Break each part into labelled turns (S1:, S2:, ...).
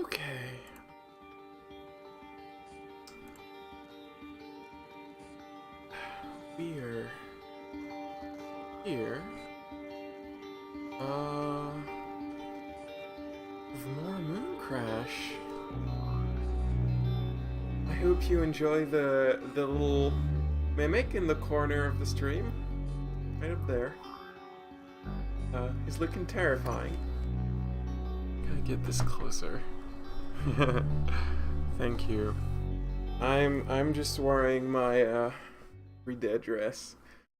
S1: Okay. We're here. With more Mooncrash. I hope you enjoy the little mimic in the corner of the stream. Right up there. He's looking terrifying. Can I get this closer? Thank you. I'm just wearing my Red dress.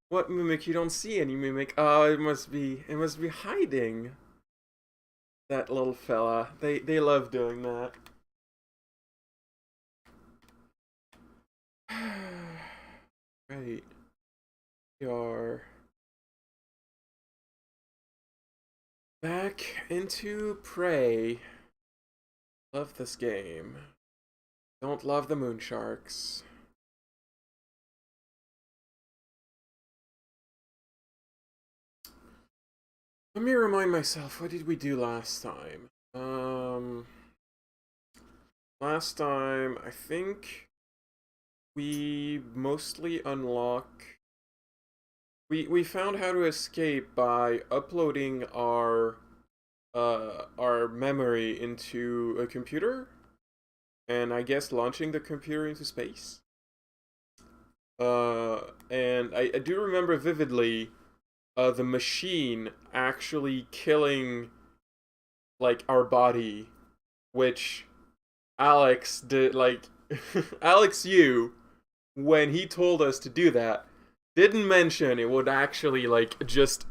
S1: What mimic? You don't see any mimic. Oh, it must be hiding. That little fella. They love doing that. Right. We are back into Prey. Love this game. Don't love the moon sharks. Let me remind myself, what did we do last time? Last time, I think we mostly we found how to escape by uploading our memory into a computer, and I guess launching the computer into space. And I do remember vividly the machine actually killing, like, our body, which Alex did, like, Alex Yu, when he told us to do that, didn't mention it would actually, like, just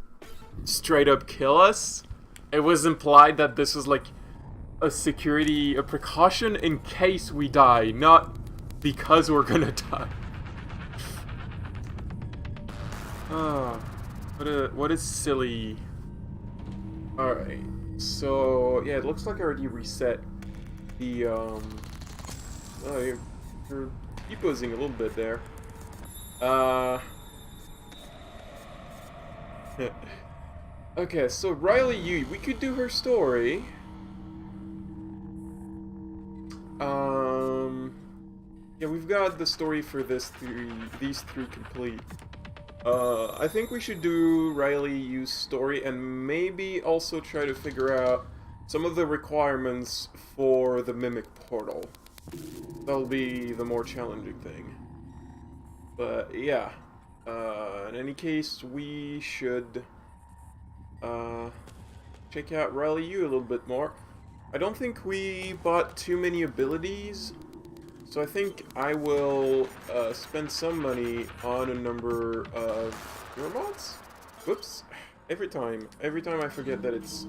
S1: straight up kill us. It was implied that this was, like, a precaution in case we die, not because we're gonna die. Ah. What a silly... Alright, so, yeah, it looks like I already reset the, oh, you're deposing a little bit there. Okay, so Riley Yu, we could do her story. Yeah, we've got the story for these three complete. I think we should do Riley Yu's story and maybe also try to figure out some of the requirements for the Mimic Portal. That'll be the more challenging thing. But yeah, in any case, we should check out Riley Yu a little bit more. I don't think we bought too many abilities, so I think I will spend some money on a number of mods. Whoops! Every time I forget that it's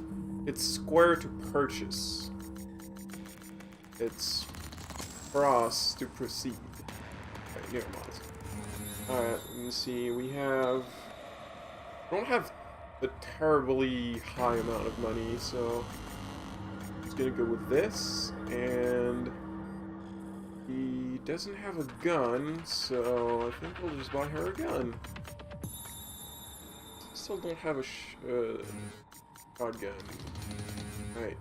S1: square to purchase. It's cross to proceed. Okay, mods. Alright, let me see. We don't have a terribly high amount of money, so I'm just gonna go with this, and he doesn't have a gun, so I think we'll just buy her a gun. Still don't have a shotgun. Right,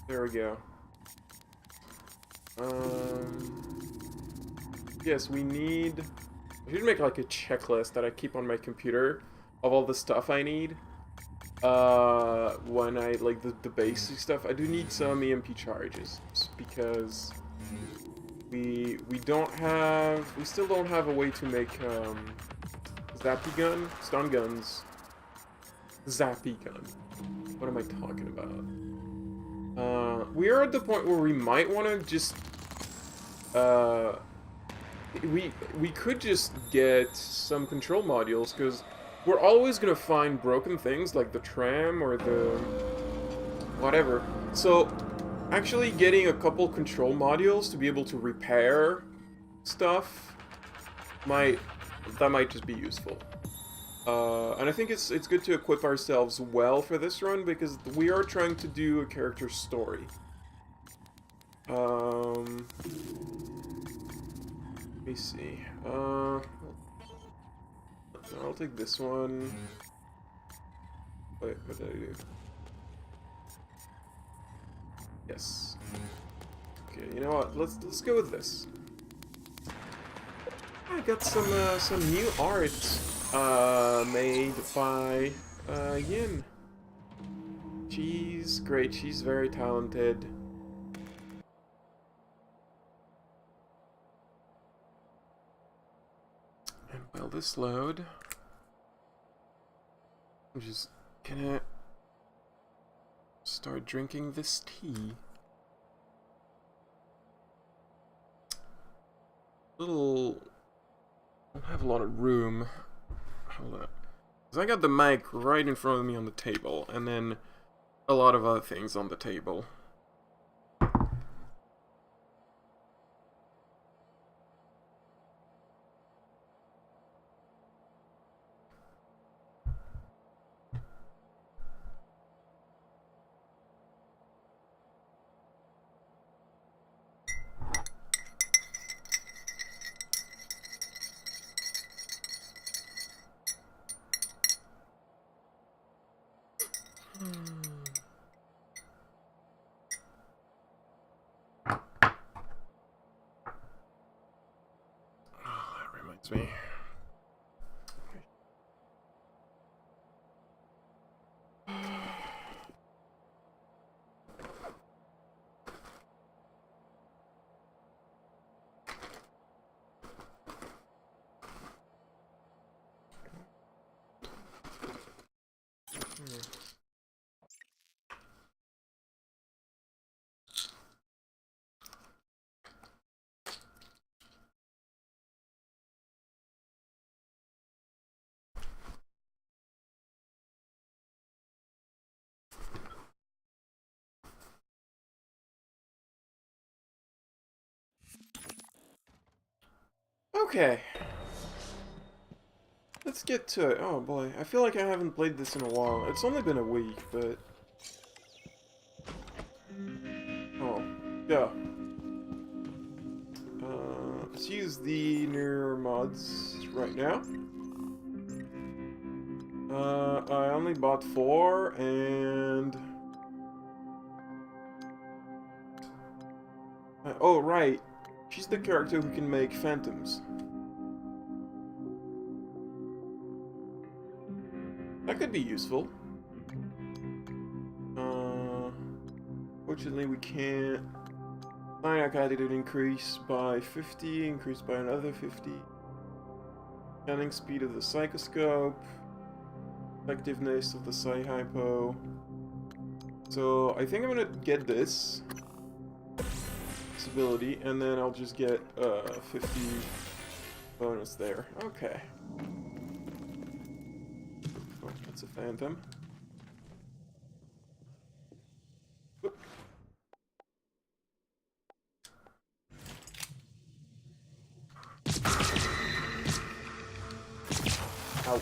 S1: there we go. Yes, we need... I should make like a checklist that I keep on my computer of all the stuff I need. When I, like, the basic stuff. I do need some EMP charges, because we still don't have a way to make, zappy gun? Stun guns. Zappy gun. What am I talking about? We are at the point where we might want to just, we could just get some control modules, because we're always gonna find broken things, like the tram or the... whatever. So, actually getting a couple control modules to be able to repair stuff might just be useful. And I think it's good to equip ourselves well for this run, because we are trying to do a character story. Let me see. I'll take this one. Wait, what did I do? Yes. Okay, you know what? Let's go with this. I got some new art made by Yin. She's great. She's very talented. And while this load, I'm just gonna start drinking this tea. I don't have a lot of room. Hold on. Because I got the mic right in front of me on the table, and then a lot of other things on the table. That reminds me. Okay. Let's get to it. Oh boy, I feel like I haven't played this in a while. It's only been a week, but... Oh, yeah. Let's use the newer mods right now. I only bought 4, and... oh, right. She's the character who can make phantoms. That could be useful. Fortunately, we can't... Maniac attitude increase by 50, increase by another 50. Scanning speed of the psychoscope. Effectiveness of the Psy-Hypo. So, I think I'm gonna get this ability, and then I'll just get 50 bonus there. Okay. Oh, that's a phantom. Whoop. Ow.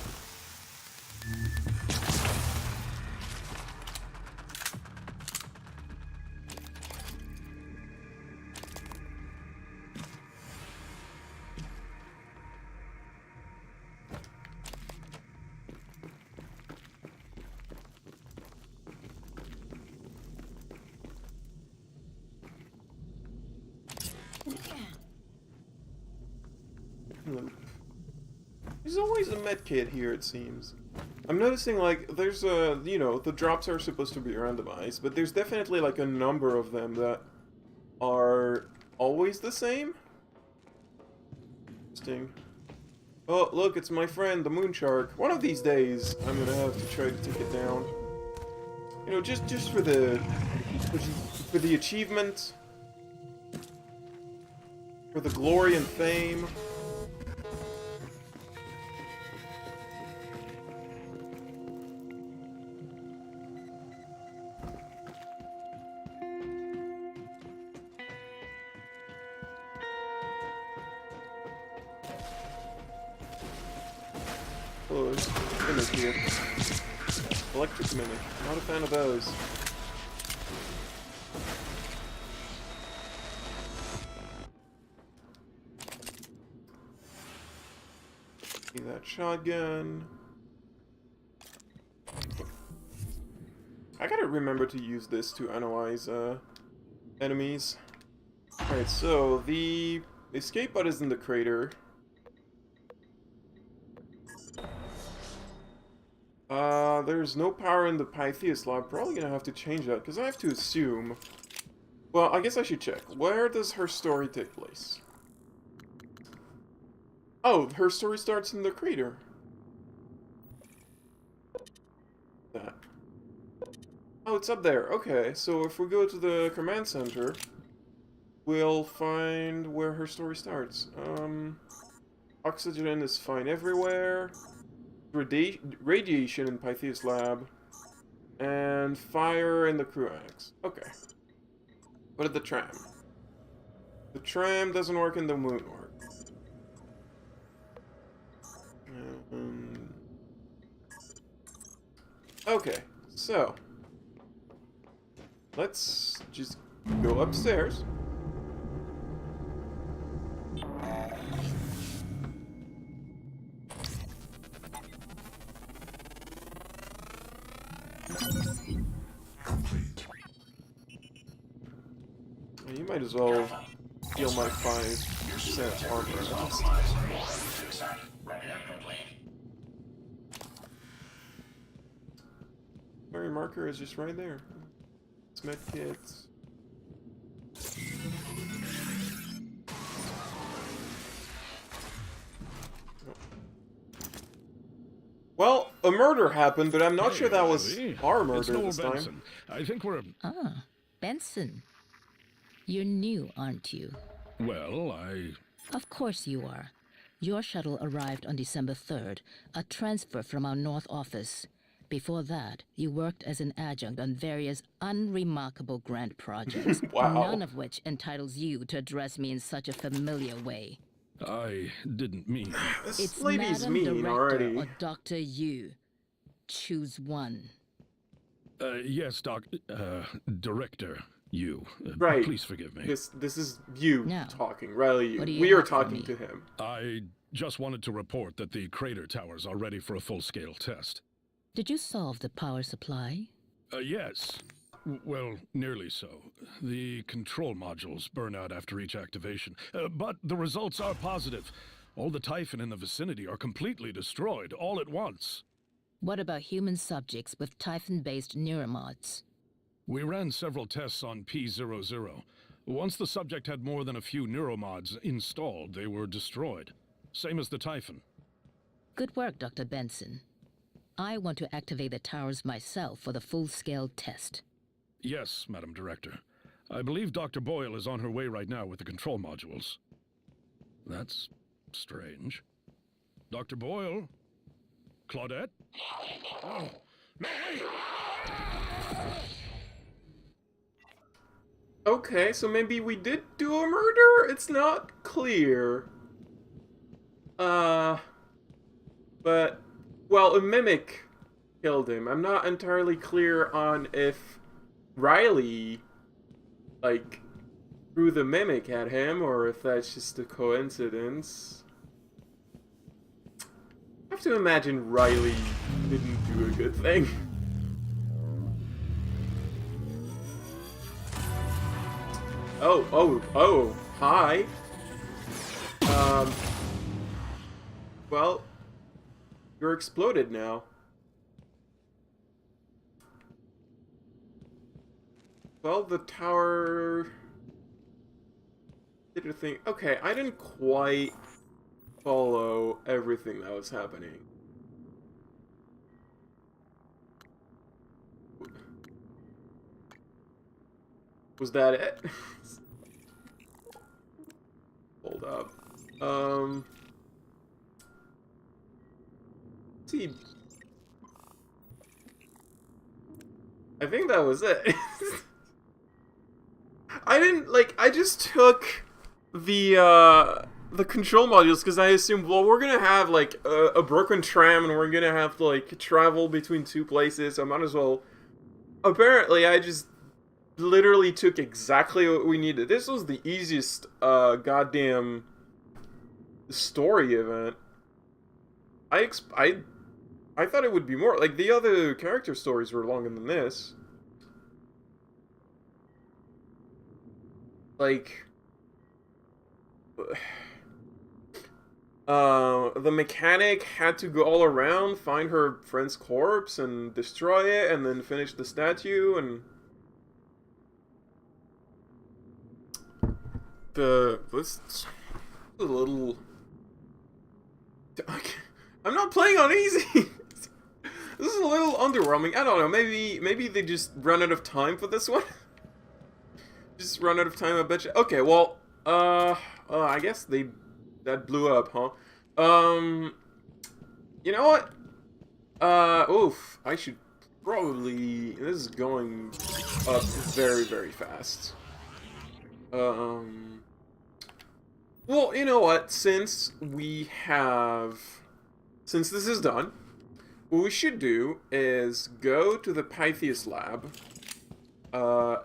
S1: There's always a med kit here, it seems. I'm noticing, like, there's you know, the drops are supposed to be randomized, but there's definitely, like, a number of them that are always the same. Interesting. Oh, look, it's my friend, the moon shark. One of these days, I'm gonna have to try to take it down. You know, just for the achievement, for the glory and fame. Oh, there's mimic here. Electric mimic. Not a fan of those. See that shotgun. I gotta remember to use this to analyze enemies. Alright, so the escape button is in the crater. There's no power in the Pythias lab. Probably gonna have to change that, because I have to assume... Well, I guess I should check. Where does her story take place? Oh, her story starts in the crater. That. Oh, it's up there. Okay, so if we go to the command center, we'll find where her story starts. Oxygen is fine everywhere. Radiation in Pythias lab. And fire in the crew annex. Okay. What about the tram? The tram doesn't work in the moon work. Okay, so let's just go upstairs. You might as well steal my 5% armor. Memory marker is just right there. It's med kits. Well, a murder happened, but I'm not sure that was our murder this time.
S2: I think we're...
S3: Ah, Benson. You're new, aren't you?
S2: Well,
S3: Of course you are. Your shuttle arrived on December 3rd, a transfer from our North office. Before that, you worked as an adjunct on various unremarkable grant projects,
S1: Wow.
S3: none of which entitles you to address me in such a familiar way.
S2: I didn't mean...
S1: This lady's mean
S3: Director
S1: already.
S3: or Dr. Yu. Choose one.
S2: Yes, Director Yu.
S1: Right.
S2: Please forgive me.
S1: This is you
S3: Now,
S1: talking, Riley Yu.
S3: what do you
S1: We are
S3: have for
S1: talking
S3: me?
S1: to him.
S2: I just wanted to report that the crater towers are ready for a full-scale test.
S3: Did you solve the power supply?
S2: Yes. Well, nearly so. The control modules burn out after each activation. But the results are positive. All the Typhon in the vicinity are completely destroyed, all at once.
S3: What about human subjects with Typhon-based neuromods?
S2: We ran several tests on P00. Once the subject had more than a few neuromods installed, they were destroyed. Same as the Typhon.
S3: Good work, Dr. Benson. I want to activate the towers myself for the full-scale test.
S2: Yes, Madam Director. I believe Dr. Boyle is on her way right now with the control modules. That's strange. Dr. Boyle? Claudette? Oh, no, wait!
S1: Okay, so maybe we did do a murder? It's not clear. But, well, a mimic killed him. I'm not entirely clear on if Riley, like, threw the mimic at him, or if that's just a coincidence. I have to imagine Riley didn't do a good thing. Oh, hi. Well, you're exploded now. Well, the tower did a thing. Okay, I didn't quite follow everything that was happening. Was that it? Hold up. See. I think that was it. I didn't, like, I just took the control modules because I assumed, well, we're gonna have, like, a broken tram and we're gonna have to, like, travel between two places. I might as well. Apparently, I just literally took exactly what we needed. This was the easiest, goddamn story event. I thought it would be more. Like, the other character stories were longer than this. like, the mechanic had to go all around, find her friend's corpse, and destroy it, and then finish the statue, and this is a little. I'm not playing on easy. This is a little underwhelming. I don't know. Maybe they just run out of time for this one. Just run out of time, I bet you. Okay, well, I guess that blew up, huh? You know what? Oof. I should probably. This is going up very, very fast. Well, you know what? Since this is done, what we should do is go to the Pythias lab,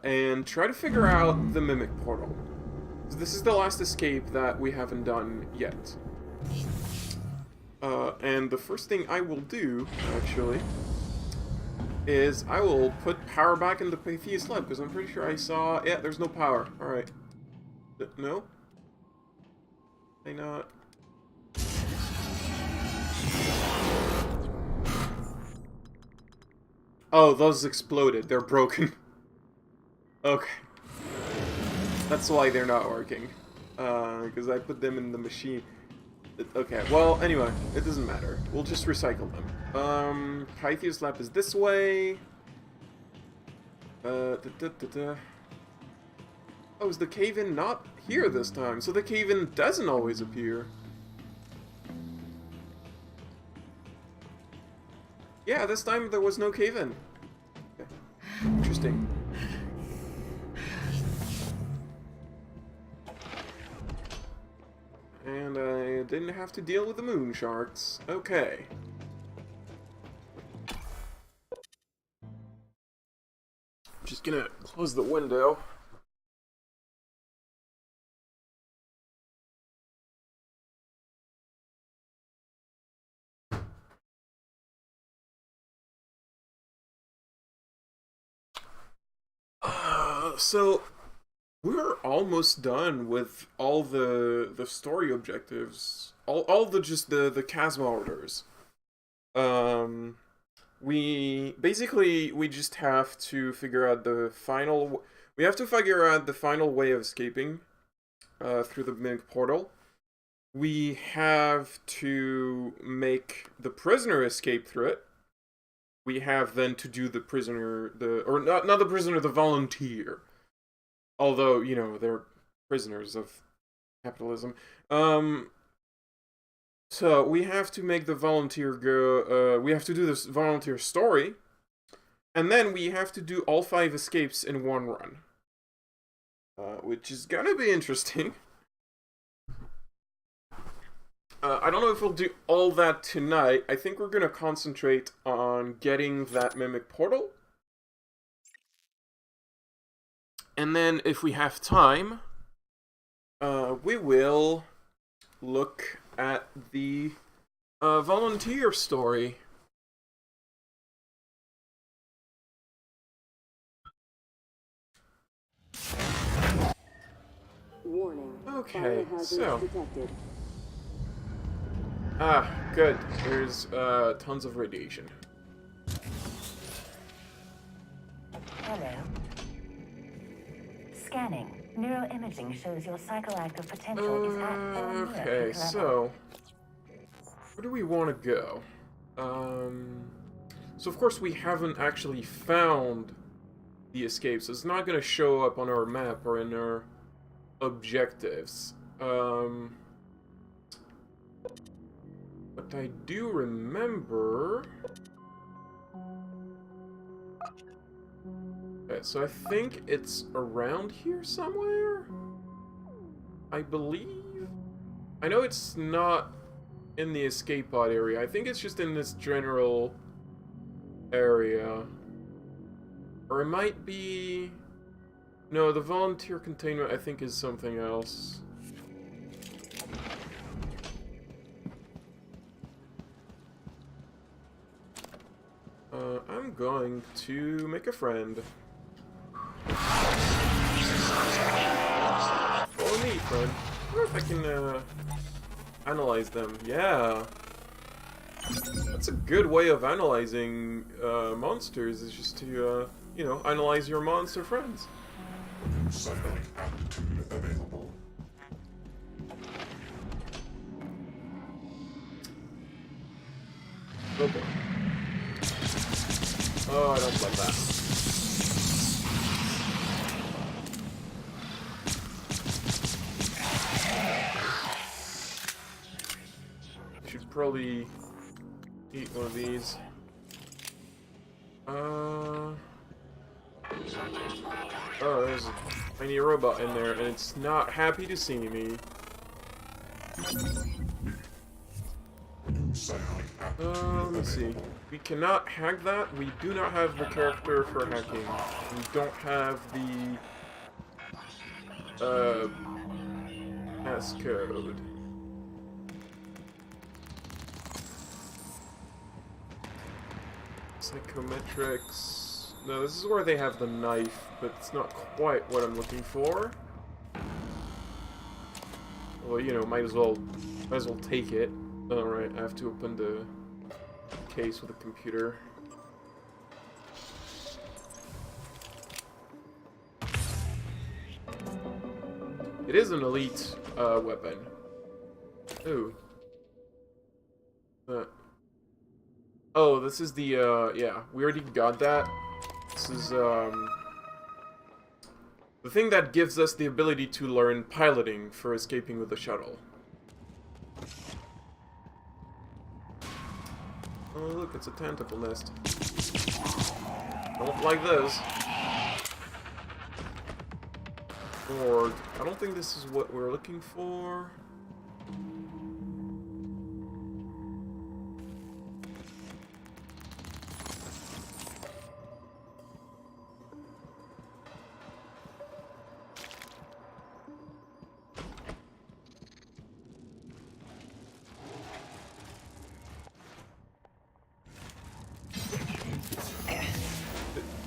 S1: and try to figure out the Mimic portal. This is the last escape that we haven't done yet. And the first thing I will do, actually, is I will put power back in the Pythias lab, because I'm pretty sure I saw... Yeah, there's no power. Alright. No? I not... Oh, those exploded. They're broken. Okay. That's why they're not working. Because I put them in the machine. Okay, well, anyway, it doesn't matter. We'll just recycle them. Pythias lab is this way. Oh, is the cave-in not here this time? So the cave-in doesn't always appear. Yeah, this time there was no cave-in. Okay. Interesting. And I didn't have to deal with the moon sharks. Okay. Just gonna close the window. So we're almost done with all the story objectives, all the just the chasm orders. We just have to figure out the final. We have to figure out the final way of escaping through the Mimic portal. We have to make the prisoner escape through it. We have then to do the prisoner, not the prisoner, the volunteer. Although, you know, they're prisoners of capitalism. So we have to make the volunteer go, we have to do this volunteer story. And then we have to do all 5 escapes in one run. Which is gonna be interesting. I don't know if we'll do all that tonight. I think we're gonna concentrate on getting that Mimic portal. And then, if we have time, we will look at the volunteer story.
S4: Warning.
S1: Okay, so...
S4: detected.
S1: Ah, good. There's tons of radiation.
S5: Hello. Scanning. Neuroimaging shows your psychoactive potential is at or near
S1: Okay,
S5: peak level.
S1: so... where do we want to go? So of course we haven't actually found the escape, so it's not going to show up on our map or in our objectives. But I do remember... Okay, so I think it's around here somewhere? I believe? I know it's not in the escape pod area. I think it's just in this general area. Or it might be... No, the volunteer containment I think is something else. I'm going to make a friend. Follow me, friend. I wonder if I can analyze them. Yeah. That's a good way of analyzing monsters, is just to, you know, analyze your monster friends.
S4: Cycling aptitude available.
S1: Oh boy. Oh, I don't like that. Should probably eat one of these. Oh, there's a tiny robot in there, and it's not happy to see me. Let me see. We cannot hack that. We do not have the character for hacking. We don't have the passcode. Psychometrics. No, this is where they have the knife, but it's not quite what I'm looking for. Well, you know, might as well take it. Alright, I have to open the case with a computer. It is an elite weapon. Ooh. Oh, this is the, yeah, we already got that. This is, the thing that gives us the ability to learn piloting for escaping with the shuttle. Oh, look, it's a tentacle nest. Don't like those. Or, I don't think this is what we're looking for.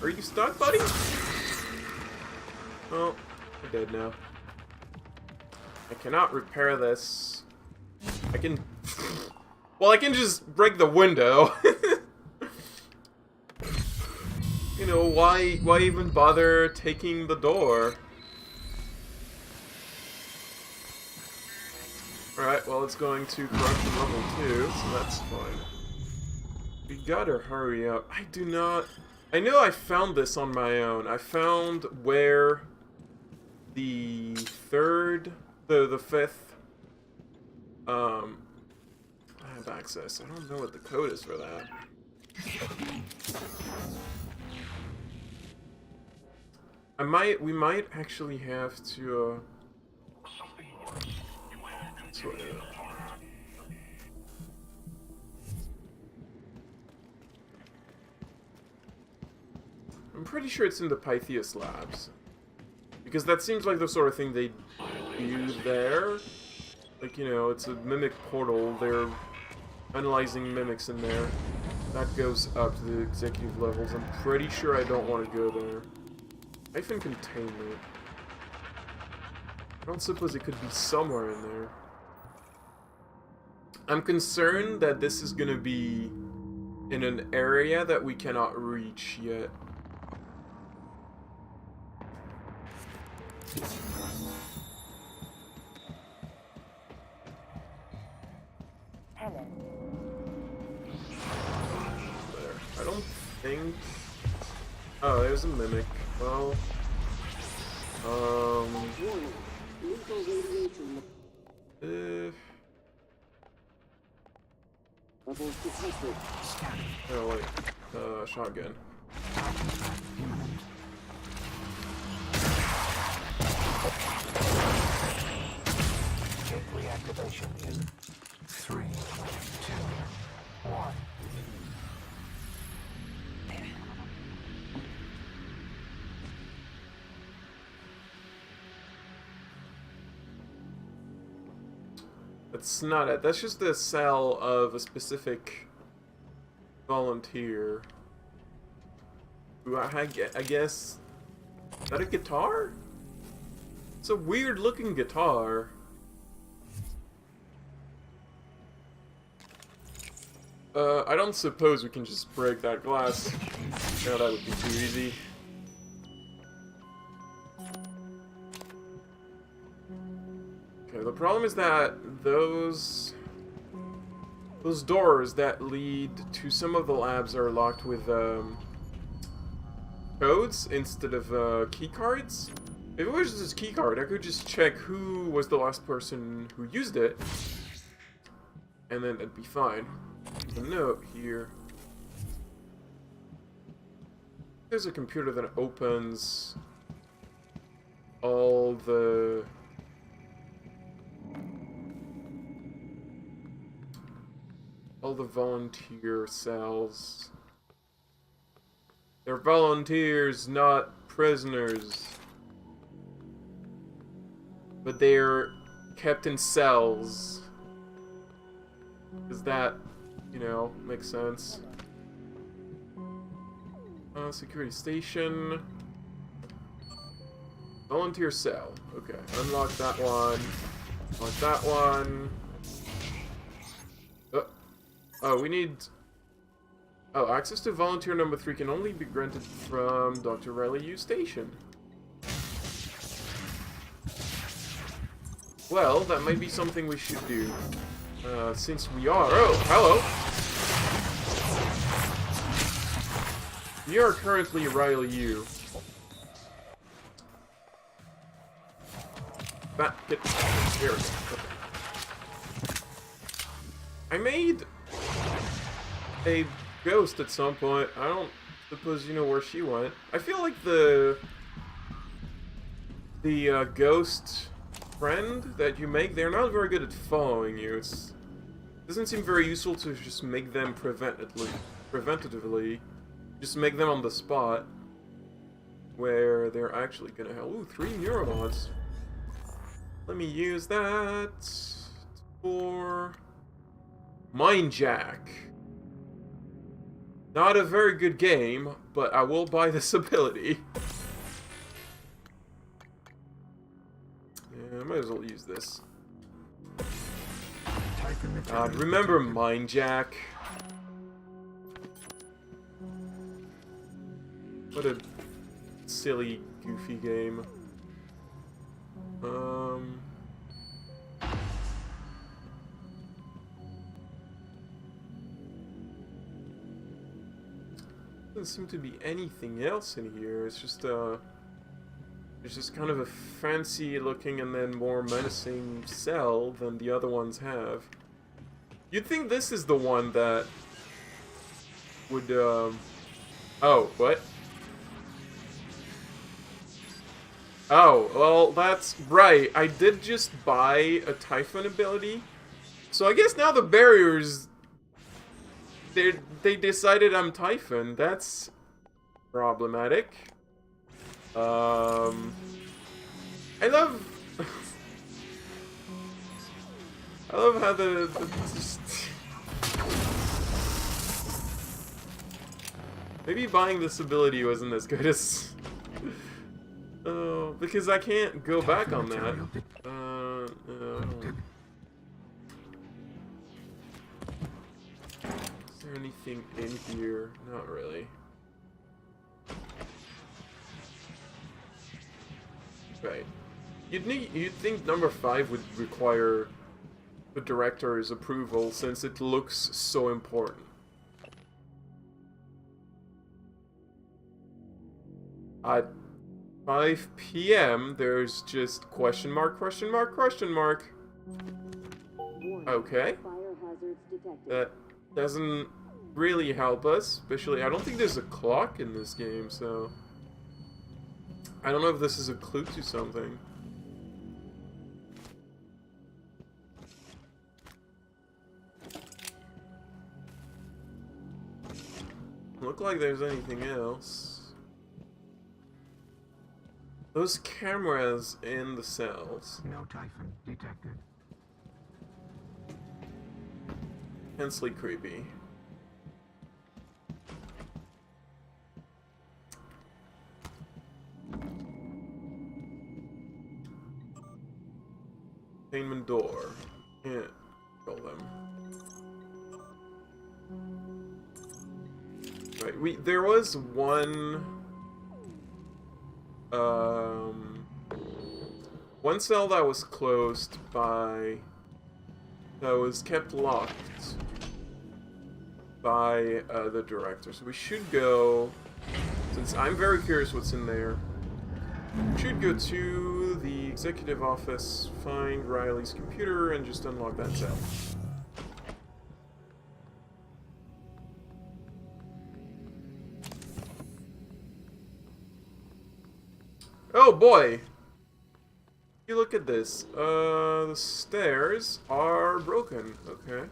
S1: Are you stuck, buddy? Oh, I'm dead now. I cannot repair this. I can... Well, I can just break the window. You know, why even bother taking the door? Alright, well, it's going to corrupt level 2, so that's fine. We gotta hurry up. I do not... I know I found this on my own. I found where the fifth, I have access. I don't know what the code is for that. We might actually have to, sort it out. I'm pretty sure it's in the Pytheas labs. Because that seems like the sort of thing they do there. Like, you know, it's a mimic portal. They're analyzing mimics in there. That goes up to the executive levels. I'm pretty sure I don't want to go there. Hyphen containment. I don't suppose it could be somewhere in there. I'm concerned that this is gonna be in an area that we cannot reach yet.
S5: Helen.
S1: There. I don't think... Oh, there's a mimic. Well... Oh, wait. Shotgun.
S4: Reactivation in 3, 2, 1.
S1: That's not it. That's just the cell of a specific volunteer. Who I guess... Is that a guitar? It's a weird looking guitar. I don't suppose we can just break that glass. No, that would be too easy. Okay, the problem is that those doors that lead to some of the labs are locked with codes instead of key cards. If it was just key card, I could just check who was the last person who used it, and then it'd be fine. There's a note here. There's a computer that opens all the volunteer cells. They're volunteers, not prisoners. But they're kept in cells. Does that, you know, make sense? Security station. Volunteer cell. Okay, unlock that one. Unlock that one. Oh, we need... Oh, access to volunteer number 3 can only be granted from Dr. Riley U Station. Well, that might be something we should do. Since we are... Oh, hello! We are currently Riley U. Get... Here we go. Okay. I made a ghost at some point. I don't suppose you know where she went. I feel like the ghost friend that you make, they're not very good at following you. It doesn't seem very useful to just make them preventatively. Just make them on the spot where they're actually gonna help. Ooh, 3 neuromods. Let me use that for Mind Jack. Not a very good game, but I will buy this ability. Yeah, I might as well use this. Remember Mind Jack? What a silly, goofy game. Doesn't seem to be anything else in here. It's just kind of a fancy looking and then more menacing cell than the other ones have. You'd think this is the one that would oh, what? Oh, well, that's right. I did just buy a Typhon ability. So I guess now the barriers... They decided I'm Typhon. That's problematic. I love... I love how Maybe buying this ability wasn't as good as... Oh, because I can't go back on that. No. Is there anything in here? Not really. Right. You'd think number 5 would require the director's approval since it looks so important. At 5 p.m. there's just question mark, question mark, question mark. Okay. That doesn't really help us, especially I don't think there's a clock in this game, so I don't know if this is a clue to something. Look like there's anything else. Those cameras in the cells.
S4: No Typhon detected.
S1: Intensely creepy. Containment door. Can't control them. Right, there was one cell that was closed by, that was kept locked by the director. So we should go, since I'm very curious what's in there, we should go to the executive office, find Riley's computer, and just unlock that cell. Oh boy! You look at this. The stairs are broken. Okay.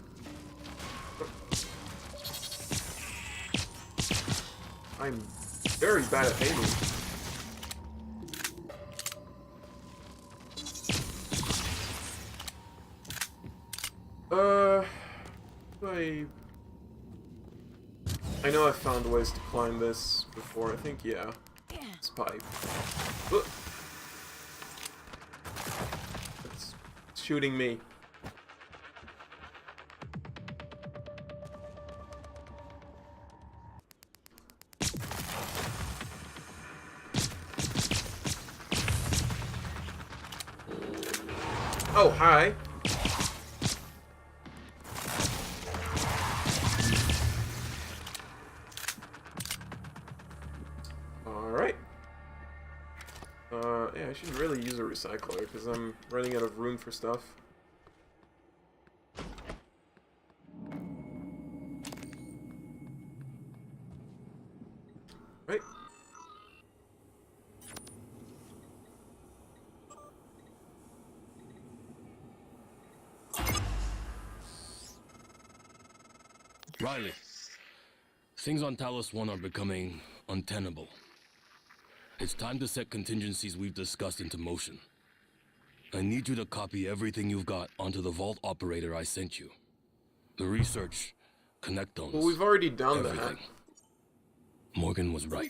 S1: I'm very bad at aiming. I know I've found ways to climb this before. I think, yeah. This pipe. Ugh. It's shooting me. Oh, hi. Alright. Yeah, I should really use a recycler, because I'm running out of room for stuff. Right.
S6: Riley, things on Talos 1 are becoming untenable. It's time to set contingencies we've discussed into motion. I need you to copy everything you've got onto the vault operator I sent you. The research, connectomes,
S1: Well, we've already done
S6: everything. Morgan was right.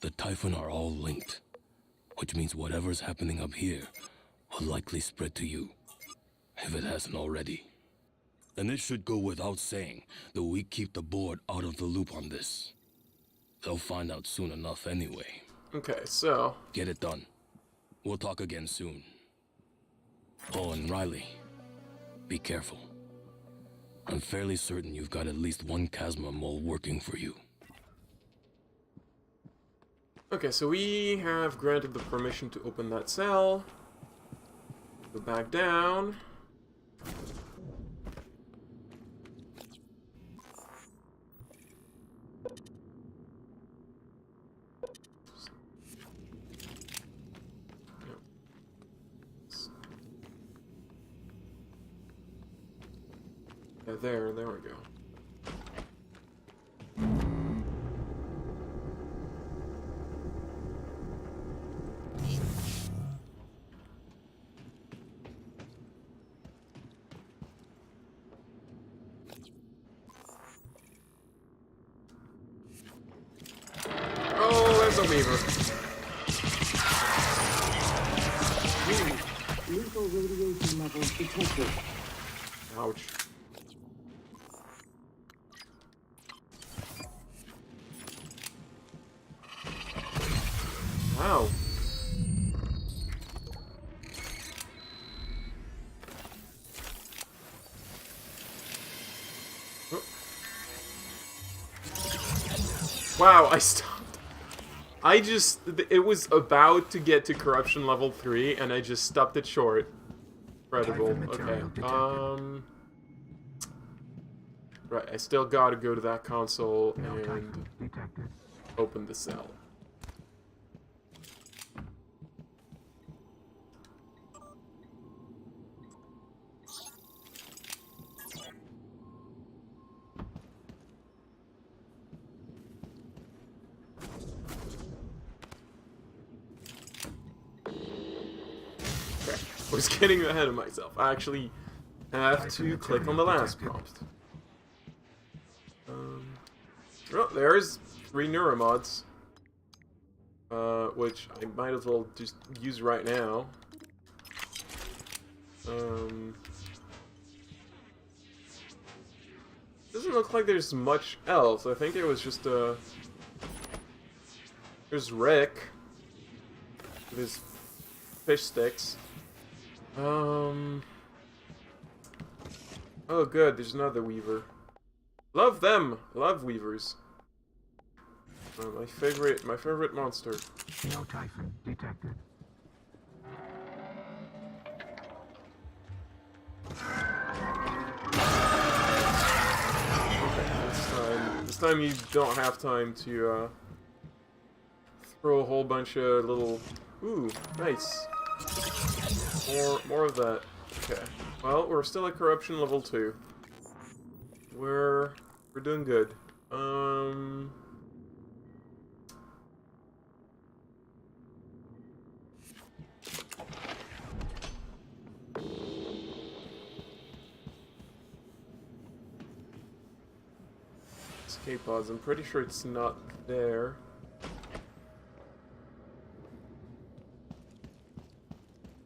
S6: The Typhon are all linked, which means whatever's happening up here will likely spread to you, if it hasn't already. And it should go without saying that we keep the board out of the loop on this. They'll find out soon enough anyway.
S1: Okay, so...
S6: Get it done. We'll talk again soon. Oh, and Riley, be careful. I'm fairly certain you've got at least one Chasma mole working for you.
S1: Okay, so we have granted the permission to open that cell. Go back down. Yeah, there we go. Oh, there's a weaver.
S7: Lethal radiation levels detected.
S1: Ouch. Wow. Oh. Wow, I stopped. It was about to get to corruption level 3, and I just stopped it short. Incredible. Okay. Right, I still gotta go to that console and open the cell. I was getting ahead of myself. I actually have to click on the last prompt. Oh, there's 3 neuromods. Which I might as well just use right now. Doesn't look like there's much else. I think it was just there's Rick with his fish sticks. Oh good, there's another weaver. Love them! Love weavers. My favorite monster.
S4: No Typhon detected.
S1: This time you don't have time to throw a whole bunch of little. Ooh, nice. More of that. Okay. Well, we're still at corruption level 2. We're doing good. Escape pods. I'm pretty sure it's not there.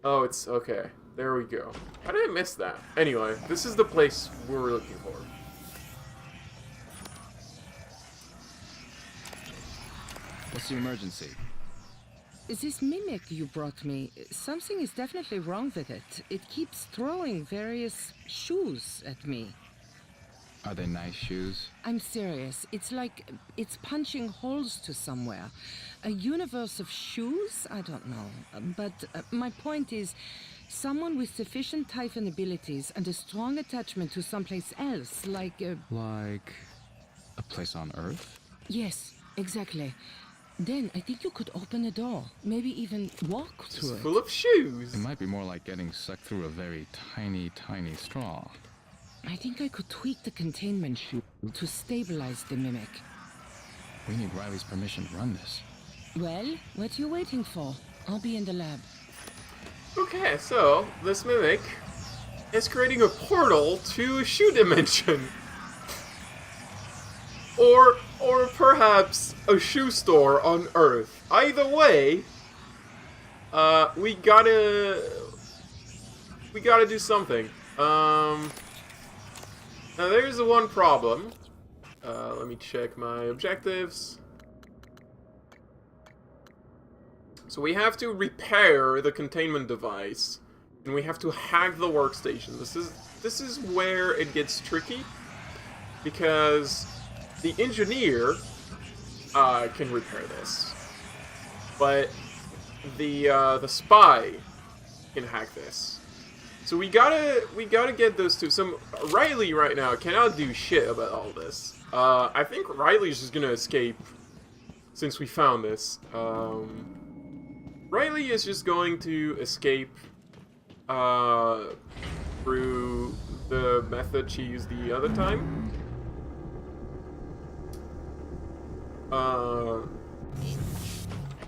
S1: Oh, it's okay. There we go. How did I miss that? Anyway, this is the place we were looking for.
S8: What's the emergency?
S7: This mimic you brought me, something is definitely wrong with it. It keeps throwing various shoes at me.
S8: Are they nice shoes?
S7: I'm serious. It's like it's punching holes to somewhere. A universe of shoes? I don't know. But my point is, someone with sufficient Typhon abilities and a strong attachment to someplace else, like
S8: Like a place on Earth?
S7: Yes, exactly. Then I think you could open a door. Maybe even walk through
S1: It's
S7: it.
S1: full of shoes.
S8: It might be more like getting sucked through a very tiny, tiny straw.
S7: I think I could tweak the containment shoe to stabilize the mimic.
S8: We need Riley's permission to run this.
S7: Well, what are you waiting for? I'll be in the lab.
S1: Okay, so this mimic is creating a portal to a shoe dimension. Or perhaps a shoe store on Earth. Either way, we gotta do something. Now there's the one problem. Let me check my objectives. So we have to repair the containment device, and we have to hack the workstation. This is where it gets tricky, because the engineer can repair this, but the spy can hack this. So we gotta get those two. So Riley right now cannot do shit about all this. I think Riley's just gonna escape since we found this. Riley is just going to escape through the method she used the other time.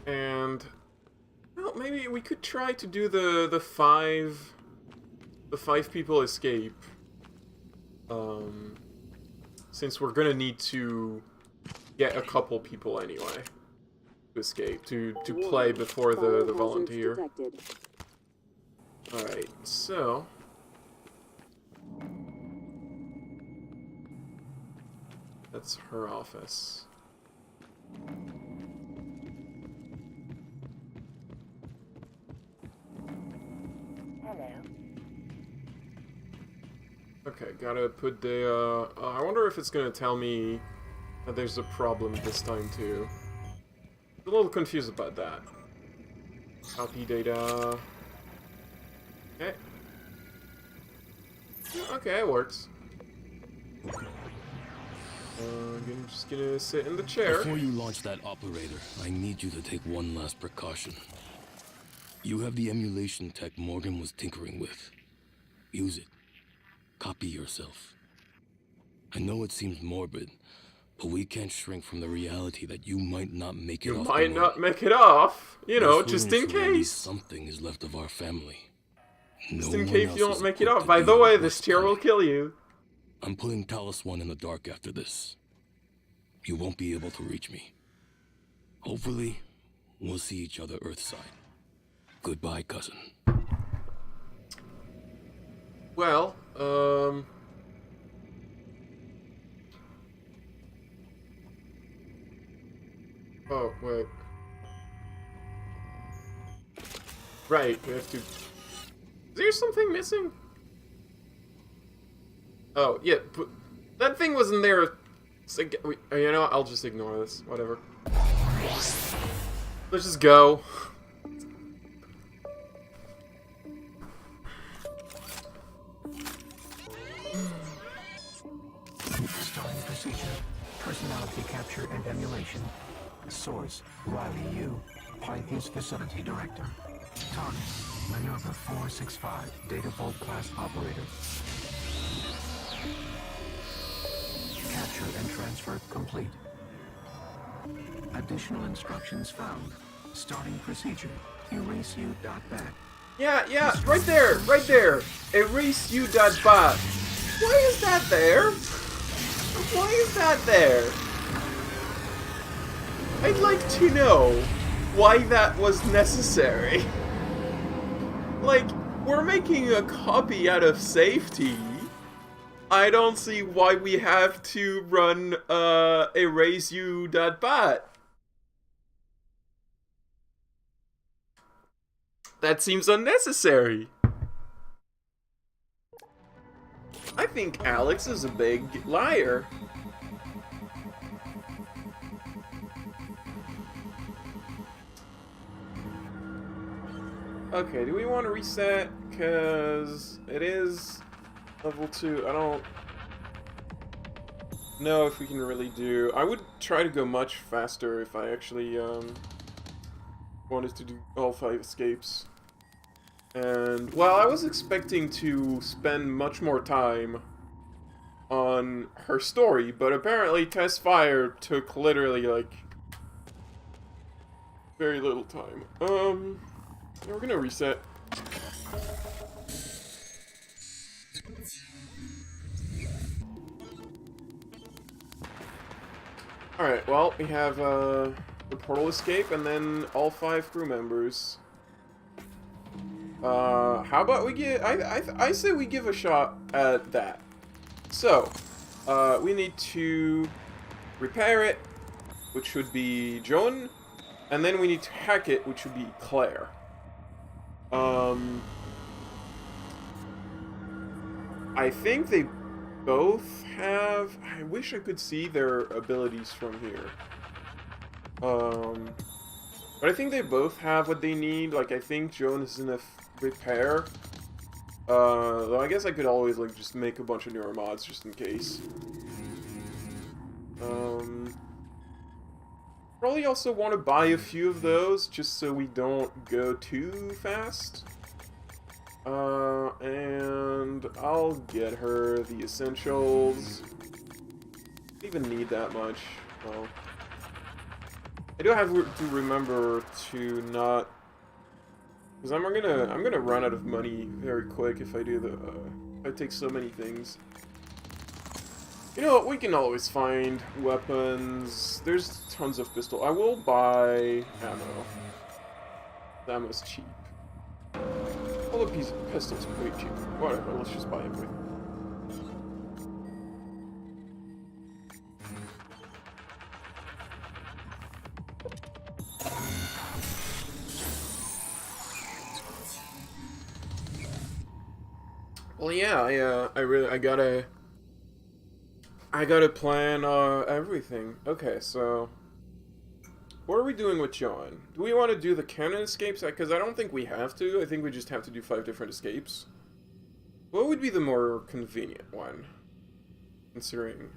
S1: And well, maybe we could try to do the five people escape. Since we're gonna need to get a couple people anyway to escape, to play before the volunteer. Alright, so that's her office.
S5: Hello.
S1: Okay, gotta put the, I wonder if it's gonna tell me that there's a problem this time too. I'm a little confused about that. Copy data. Okay. Yeah, okay, it works. I'm just gonna sit in the chair.
S6: Before you launch that operator, I need you to take one last precaution. You have the emulation tech Morgan was tinkering with. Use it. Copy yourself. I know it seems morbid, but we can't shrink from the reality that you might not make it
S1: You
S6: off
S1: might
S6: the
S1: not
S6: moon.
S1: make it off, you know,
S6: This
S1: just
S6: will
S1: in
S6: ensure at least
S1: case.
S6: something is left of our family.
S1: Just
S6: No
S1: in
S6: one
S1: case
S6: else
S1: you
S6: is
S1: don't make it
S6: equipped
S1: off.
S6: to
S1: By the
S6: deal
S1: way,
S6: with
S1: this
S6: what's
S1: chair will
S6: coming.
S1: kill you.
S6: I'm putting Talus 1 in the dark after this. You won't be able to reach me. Hopefully, we'll see each other Earthside. Goodbye, cousin.
S1: Well, oh, wait. Right, we have to... Is there something missing? Oh, yeah, but that thing wasn't there. You know what? I'll just ignore this. Whatever. Let's just go.
S4: Starting procedure. Personality capture and emulation. Source, Riley Yu, Pytheon's Facility Director. Target, Minerva 465, Data Vault Class Operator. Capture and transfer complete. Additional instructions found. Starting procedure. Erase you. Back.
S1: Yeah, right there. Erase you.bot. Why is that there? Why is that there? I'd like to know why that was necessary. Like, we're making a copy out of safety. I don't see why we have to run erase you.bot. That seems unnecessary. I think Alex is a big liar. Okay, do we want to reset? Because it is level 2. I don't know if we can really do... I would try to go much faster if I actually wanted to do all 5 escapes. And, well, I was expecting to spend much more time on her story, but apparently Test Fire took literally, like, very little time. Yeah, we're gonna reset. Alright, well, we have, the portal escape, and then all 5 crew members. How about we get... I say we give a shot at that. So, we need to repair it, which would be Joan, and then we need to hack it, which would be Claire. I think they both have... I wish I could see their abilities from here. But I think they both have what they need. Like, I think Joan is enough repair. Though I guess I could always, like, just make a bunch of newer mods just in case. Probably also want to buy a few of those just so we don't go too fast. And I'll get her the essentials. Don't even need that much. Well, I do have to remember to not, because I'm gonna run out of money very quick if I do if I take so many things. You know what? We can always find weapons. There's tons of pistol. I will buy ammo. Ammo's cheap. All the pistols are pretty cheap. Whatever, let's just buy everything. Well, yeah, I gotta plan everything. Okay, so what are we doing with John? Do we want to do the canon escapes? Because I don't think we have to. I think we just have to do 5 different escapes. What would be the more convenient one? Considering...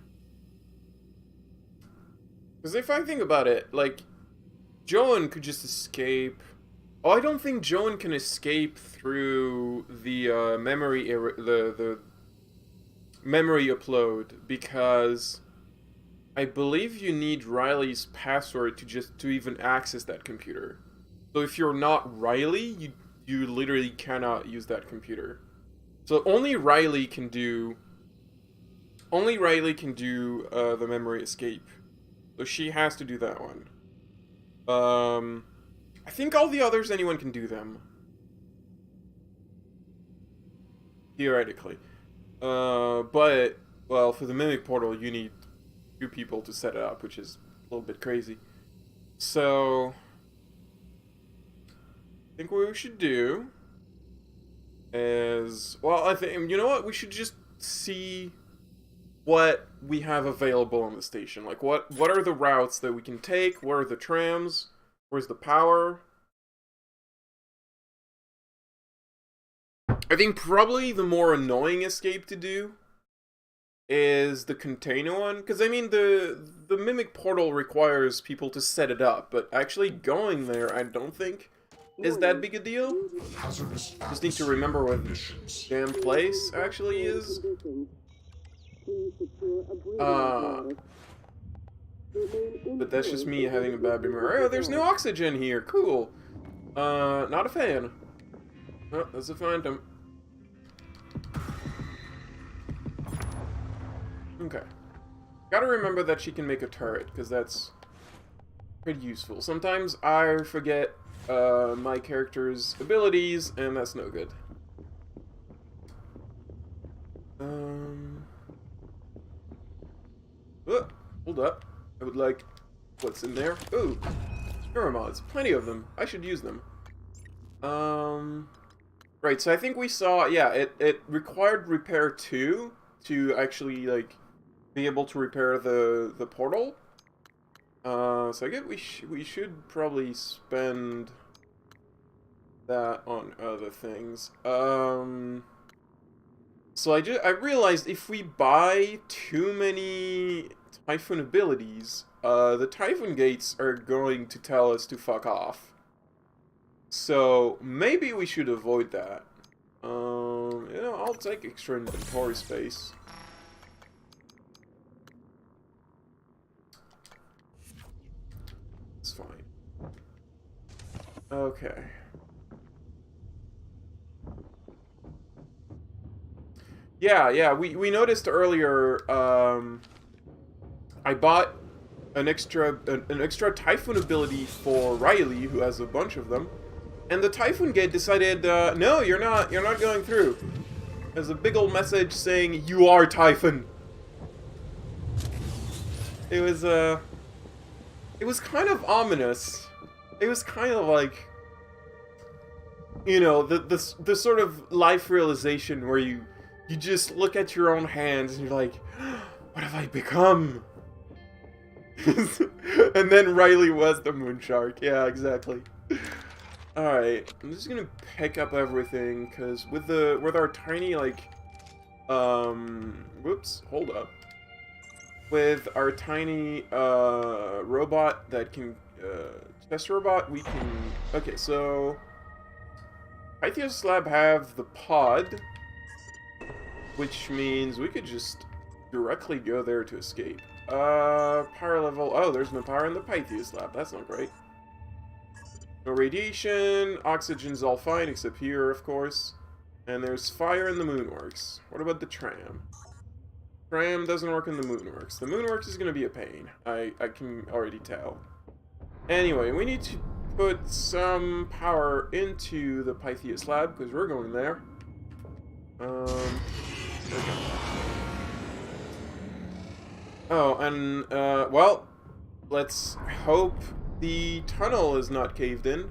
S1: Because if I think about it, like, Joan could just escape... Oh, I don't think Joan can escape through the memory the memory upload, because I believe you need Riley's password to even access that computer. So if you're not Riley, you literally cannot use that computer. So only Riley can do the memory escape. So she has to do that one. I think all the others, anyone can do them. Theoretically. But, well, for the Mimic Portal, you need 2 people to set it up, which is a little bit crazy. So, I think what we should do is, well, I think, you know what, we should just see what we have available on the station. Like, what are the routes that we can take? Where are the trams? Where's the power? I think probably the more annoying escape to do is the container one, because I mean the Mimic Portal requires people to set it up, but actually going there I don't think is that big a deal. Just need to remember where the damn place actually is. But that's just me having a bad memory. Oh, there's no oxygen here. Cool. Not a fan. Oh, that's a phantom. Okay. Gotta remember that she can make a turret, because that's pretty useful. Sometimes I forget my character's abilities, and that's no good. Oh, hold up. I would like what's in there. Ooh, mods. Plenty of them. I should use them. Right, so I think we saw, yeah, it required repair 2 to actually, like, be able to repair the portal. So I guess we should probably spend that on other things. So I realized if we buy too many Typhoon abilities, the Typhoon gates are going to tell us to fuck off. So maybe we should avoid that. You know, I'll take extra inventory space. It's fine. Okay. Yeah, we noticed earlier, I bought an extra Typhoon ability for Riley, who has a bunch of them, and the Typhoon Gate decided, no, you're not going through. There's a big old message saying, you are Typhon. It was kind of ominous. It was kind of like, you know, the sort of life realization where you just look at your own hands and you're like, what have I become? And then Riley was the moon shark. Yeah, exactly. Alright, I'm just gonna pick up everything, because with our tiny, like, whoops, hold up. With our tiny, robot that can, test robot, we can, okay, so, Pythios Lab have the pod, which means we could just directly go there to escape. Power level, oh, there's no power in the Pythios Lab, that's not great. No radiation, oxygen's all fine, except here, of course. And there's fire in the Moonworks. What about the tram? Tram doesn't work in the Moonworks. The Moonworks is gonna be a pain. I can already tell. Anyway, we need to put some power into the Pythios Lab, because we're going there. Okay. Oh, and, well, let's hope the tunnel is not caved in.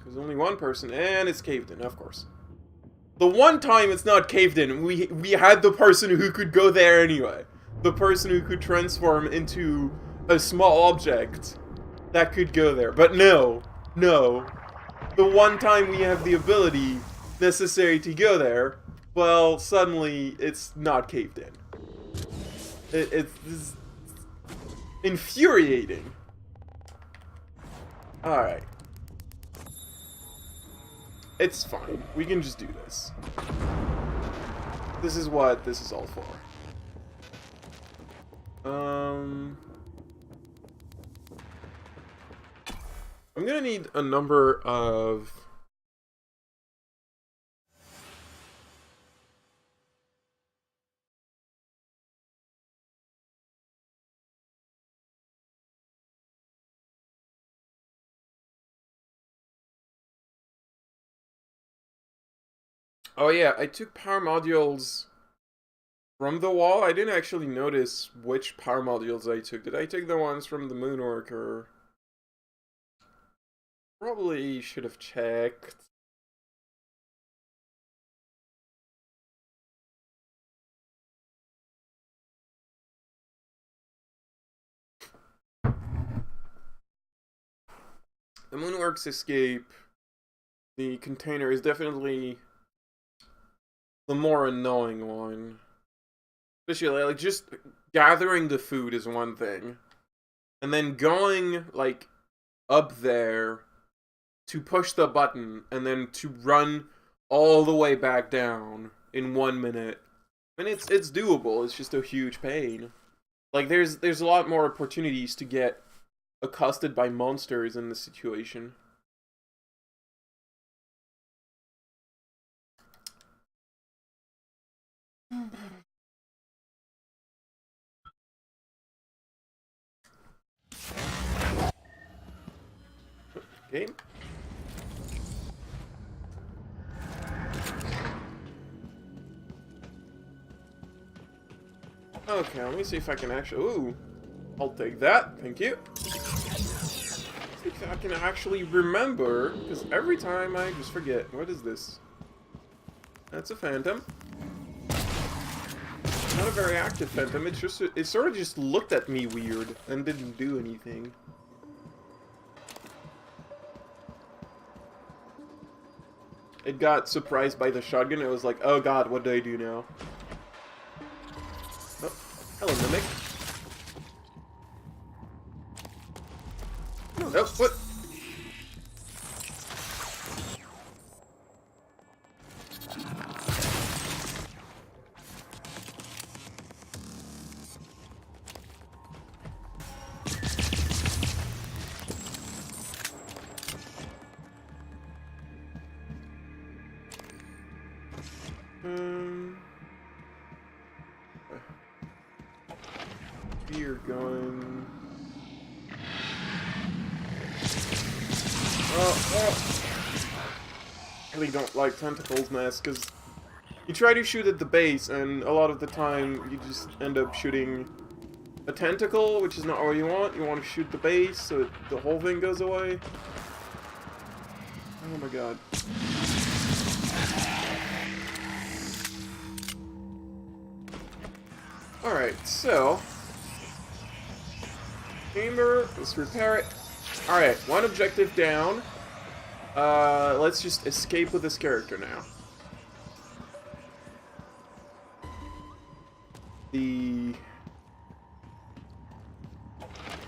S1: There's only one person, and it's caved in, of course. The one time it's not caved in, we had the person who could go there anyway. The person who could transform into a small object that could go there. But no. The one time we have the ability necessary to go there, well, suddenly it's not caved in. It's infuriating. Alright. It's fine. We can just do this. This is what this is all for. I'm gonna need a number of Oh yeah, I took power modules from the wall. I didn't actually notice which power modules I took. Did I take the ones from the moonwork or... Probably should have checked. The moonworks escape, the container is definitely the more annoying one. Especially, like, just gathering the food is one thing. And then going, like, up there to push the button and then to run all the way back down in 1 minute. I mean, it's doable, it's just a huge pain. Like, there's a lot more opportunities to get accosted by monsters in this situation. Okay. Okay, let me see if I can actually... Ooh, I'll take that, thank you. See if I can actually remember, because every time I just forget. What is this? That's a phantom. Not a very active phantom, it's just... It sort of just looked at me weird and didn't do anything. It got surprised by the shotgun, it was like, oh god, what do I do now? Oh, hello, Mimic. Oh, what? Beer gun. Oh. I really don't like tentacles masks because you try to shoot at the base and a lot of the time you just end up shooting a tentacle, which is not what you want. You want to shoot the base so the whole thing goes away. Oh my god. Alright, so chamber, let's repair it. Alright, one objective down. Let's just escape with this character now. The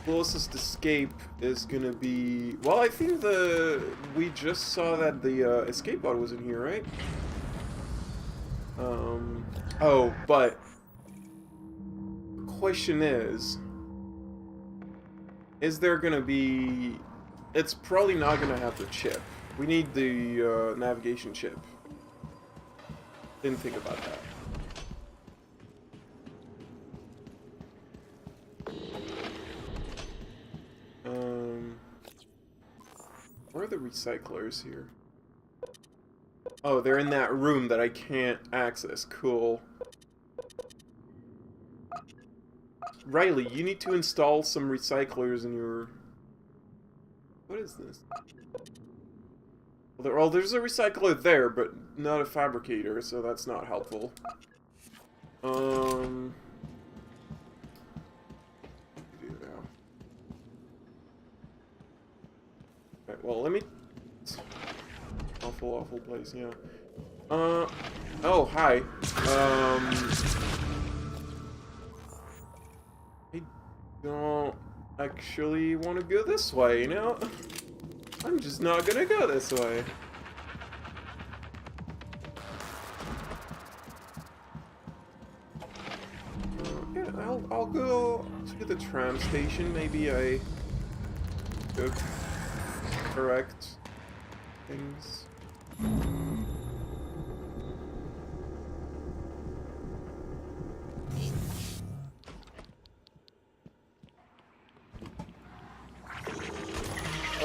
S1: closest escape is gonna be... Well, I think we just saw that the escape pod was in here, right? Oh, but the question is there gonna be... It's probably not gonna have the chip. We need the navigation chip. Didn't think about that. Where are the recyclers here? Oh, they're in that room that I can't access. Cool. Riley, you need to install some recyclers in your... What is this? Well, there's a recycler there, but not a fabricator, so that's not helpful. Do now. Right, well, let me... Awful place, yeah. Oh, hi. I don't actually want to go this way, you know? I'm just not gonna go this way. Yeah, I'll go to the tram station. Maybe I took correct things.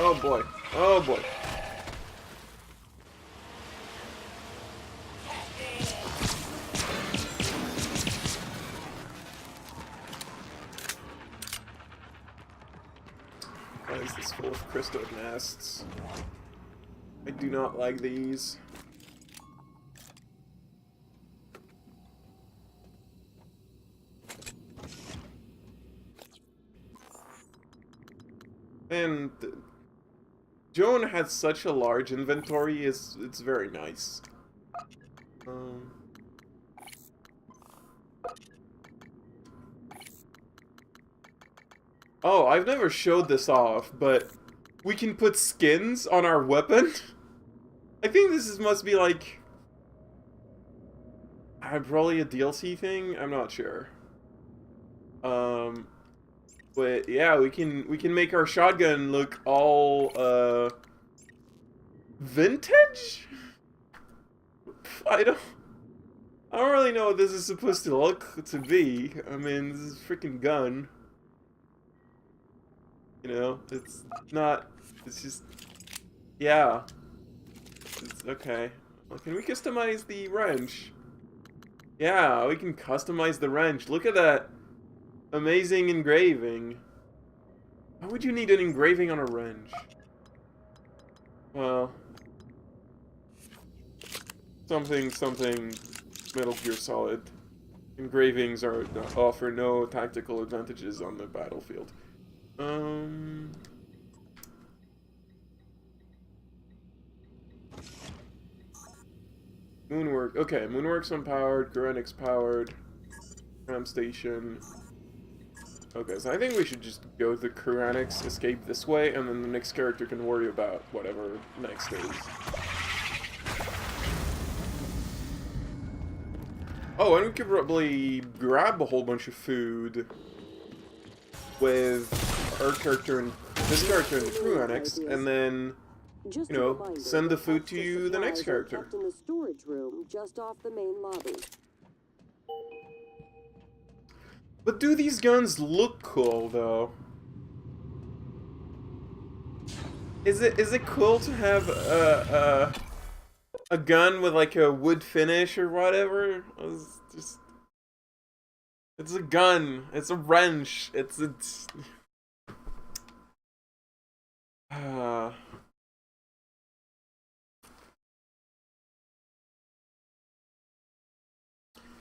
S1: Oh boy. Oh boy. Why is this full of crystal nests? I do not like these. And Joan has such a large inventory, it's very nice. Oh, I've never showed this off, but we can put skins on our weapon. I think this must be like probably a DLC thing. I'm not sure. But yeah, we can make our shotgun look all vintage. I don't really know what this is supposed to look to be. I mean, this is a freaking gun. You know, it's not. It's just, yeah. It's okay. Well, can we customize the wrench? Yeah, we can customize the wrench. Look at that amazing engraving. Why would you need an engraving on a wrench? Well, something Metal Gear Solid. Engravings offer no tactical advantages on the battlefield. Moonwork. Okay, Moonwork's unpowered, Kurenix powered, Ram Station. Okay, so I think we should just go the Kurenix, escape this way, and then the next character can worry about whatever next is. Oh, and we could probably grab a whole bunch of food with our character and this character in the Kurenix, and then, you know, send the food to the next character.
S9: In the storage room just off the main lobby.
S1: But do these guns look cool, though? Is it cool to have a gun with like a wood finish or whatever? It's a gun. It's a wrench.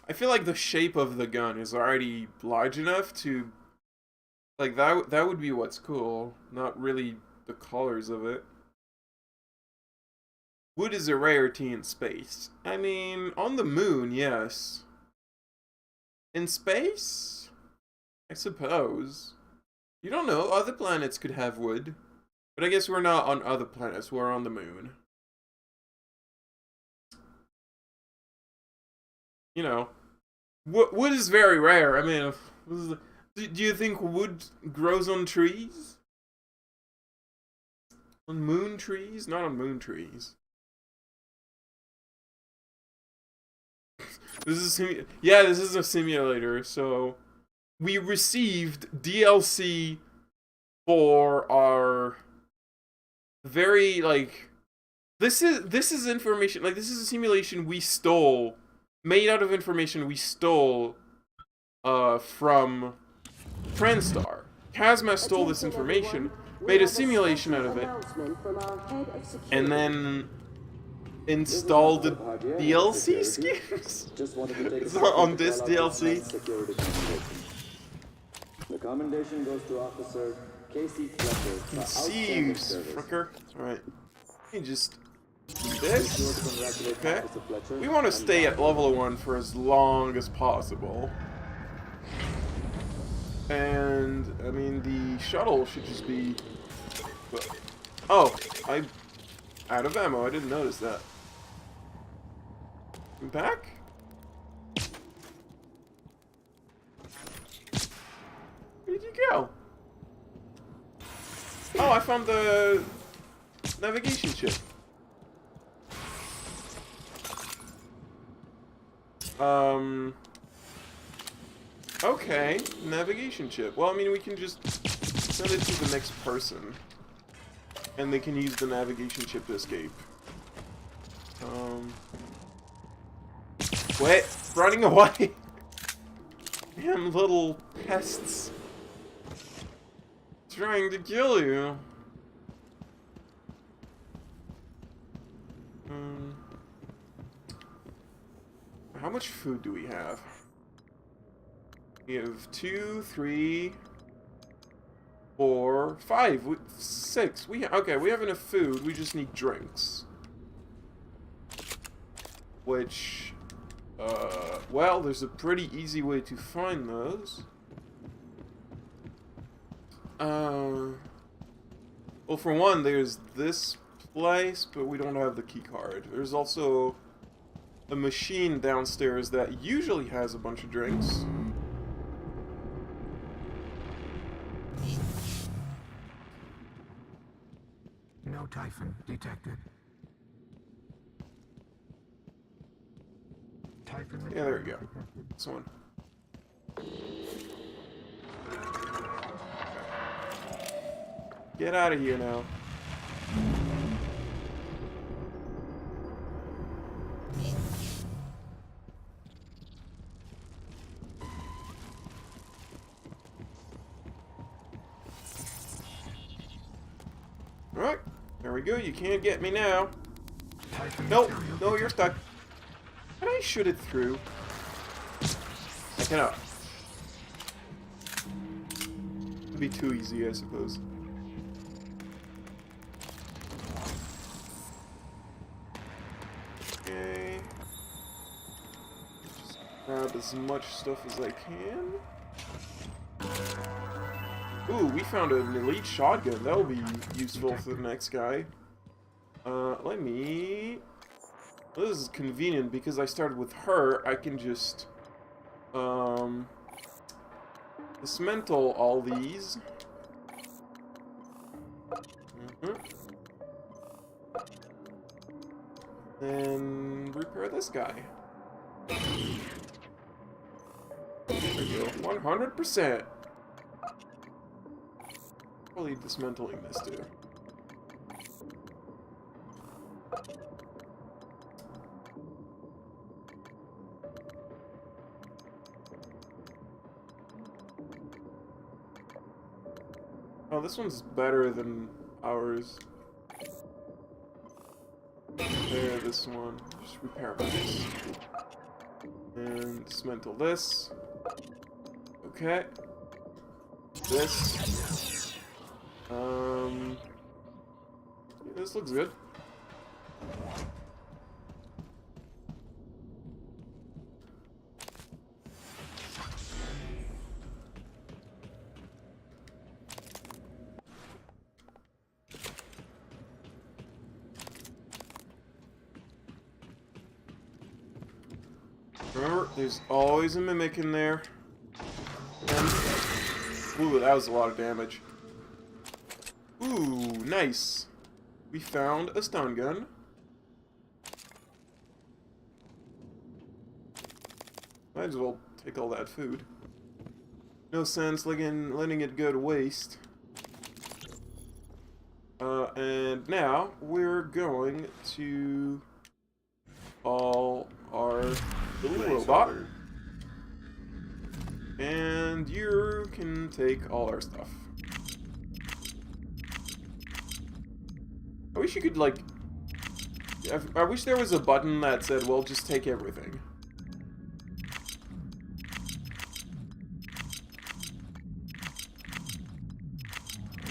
S1: I feel like the shape of the gun is already large enough to, like, that would be what's cool, not really the colors of it. Wood is a rarity in space. I mean, on the moon, yes. In space? I suppose. You don't know, other planets could have wood. But I guess we're not on other planets, we're on the moon. You know, wood is very rare. I mean, do you think wood grows on trees? On moon trees? Not on moon trees. This is yeah, this is a simulator. So we received DLC for our very, like, this is information, like, this is a simulation we stole, made out of information we stole from Transstar. Kazma stole this information, made a simulation out of it, and then installed the DLC skins on this DLC.
S10: The commendation goes to Officer Casey Fletcher.
S1: See you, fricker. Alright. Let me just do this. Okay. We want to stay at level 1 for as long as possible. And, I mean, the shuttle should just be... Oh, I'm out of ammo. I didn't notice that. Back? Where did you go? Oh, I found the navigation chip. Okay, navigation chip. Well, I mean, we can just send it to the next person, and they can use the navigation chip to escape. Wait, running away! Damn little pests. trying to kill you. How much food do we have? We have 2, 3, 4, 5, 6. Okay, we have enough food. We just need drinks. Which, well, there's a pretty easy way to find those. Well, for one, there's this place, but we don't have the key card. There's also a machine downstairs that usually has a bunch of drinks.
S4: No Typhon detected. Typhon.
S1: Yeah, there we go. This one. Get out of here now. Alright, there we go. You can't get me now. Nope, no, you're stuck. Can I shoot it through? I cannot. It'd be too easy, I suppose. Okay. Just grab as much stuff as I can. Ooh, we found an elite shotgun. That'll be useful for the next guy. Let me... This is convenient because I started with her. I can just, dismantle all these. And repair this guy. There we go. 100%. Probably dismantling this too. Oh, this one's better than ours. There, this one. Just repair this. And dismantle this. Okay. This. Yeah, this looks good. Remember, there's always a mimic in there. And, ooh, that was a lot of damage. Ooh, nice. We found a stun gun. Might as well take all that food. No sense letting it go to waste. And now we're going to call our little robot. And you can take all our stuff. I wish you could, like... I wish there was a button that said, well, just take everything.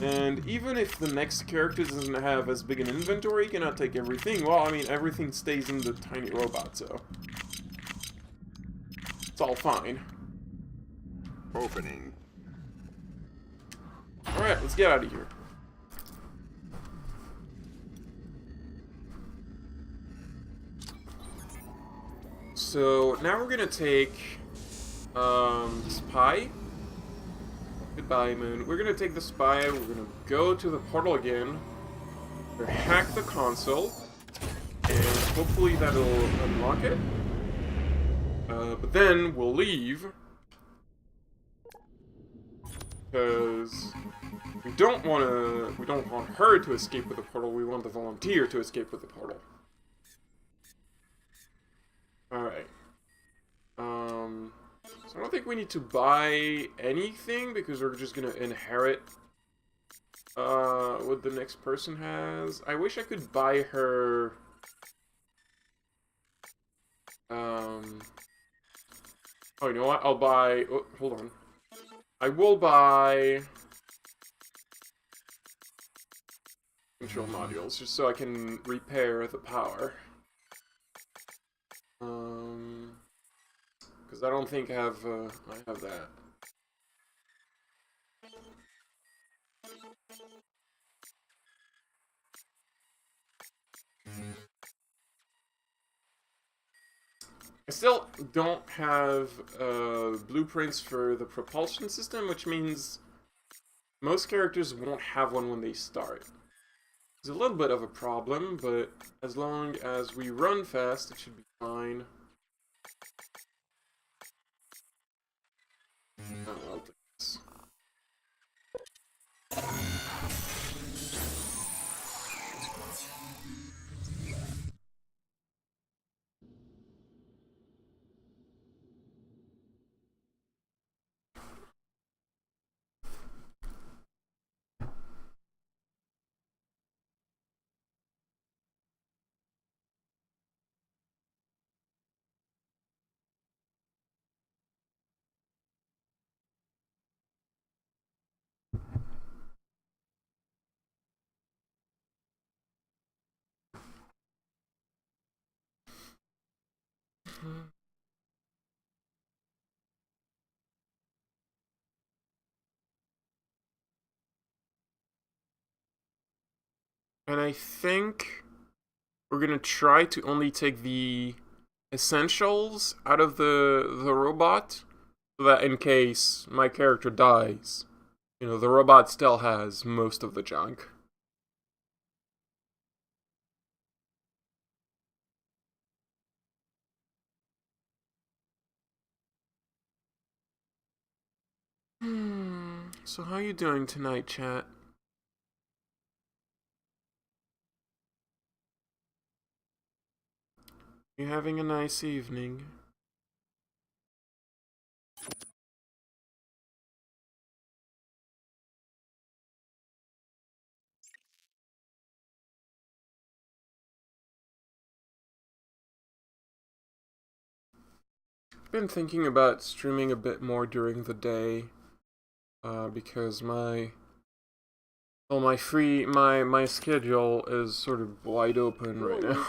S1: And even if the next character doesn't have as big an inventory, he cannot take everything. Well, I mean, everything stays in the tiny robot, so... it's all fine.
S11: Opening.
S1: Alright, let's get out of here. So, now we're gonna take, this pie. Goodbye, Moon. We're gonna take the spy, we're gonna go to the portal again, we're gonna hack the console, and hopefully that'll unlock it. But then we'll leave, because we don't want her to escape with the portal, we want the volunteer to escape with the portal. Alright. So I don't think we need to buy anything because we're just gonna inherit what the next person has. I wish I could buy her... Oh, you know what? I'll buy... Oh, hold on. I will buy... control modules, just so I can repair the power. Because I don't think I have that. I still don't have blueprints for the propulsion system, which means most characters won't have one when they start. It's a little bit of a problem, but as long as we run fast, it should be fine. Oh, I'll take this. And I think we're gonna try to only take the essentials out of the robot, so that in case my character dies, you know, the robot still has most of the junk. So how you doing tonight, chat? You having a nice evening? Been thinking about streaming a bit more during the day, because my schedule is sort of wide open right now.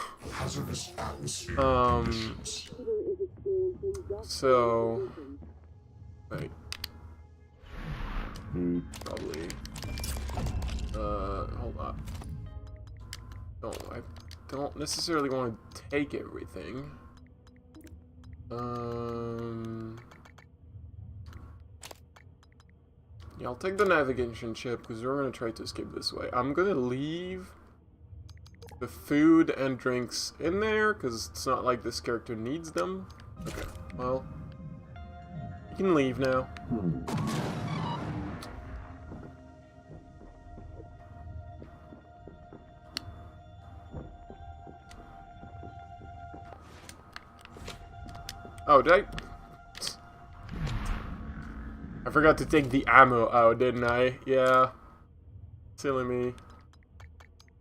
S1: So, wait, probably, hold up. No, I don't necessarily want to take everything. Yeah, I'll take the navigation chip because we're gonna try to escape this way. I'm gonna leave the food and drinks in there because it's not like this character needs them. Okay, well, you can leave now. Oh, did I forgot to take the ammo out, didn't I? Yeah. Silly me.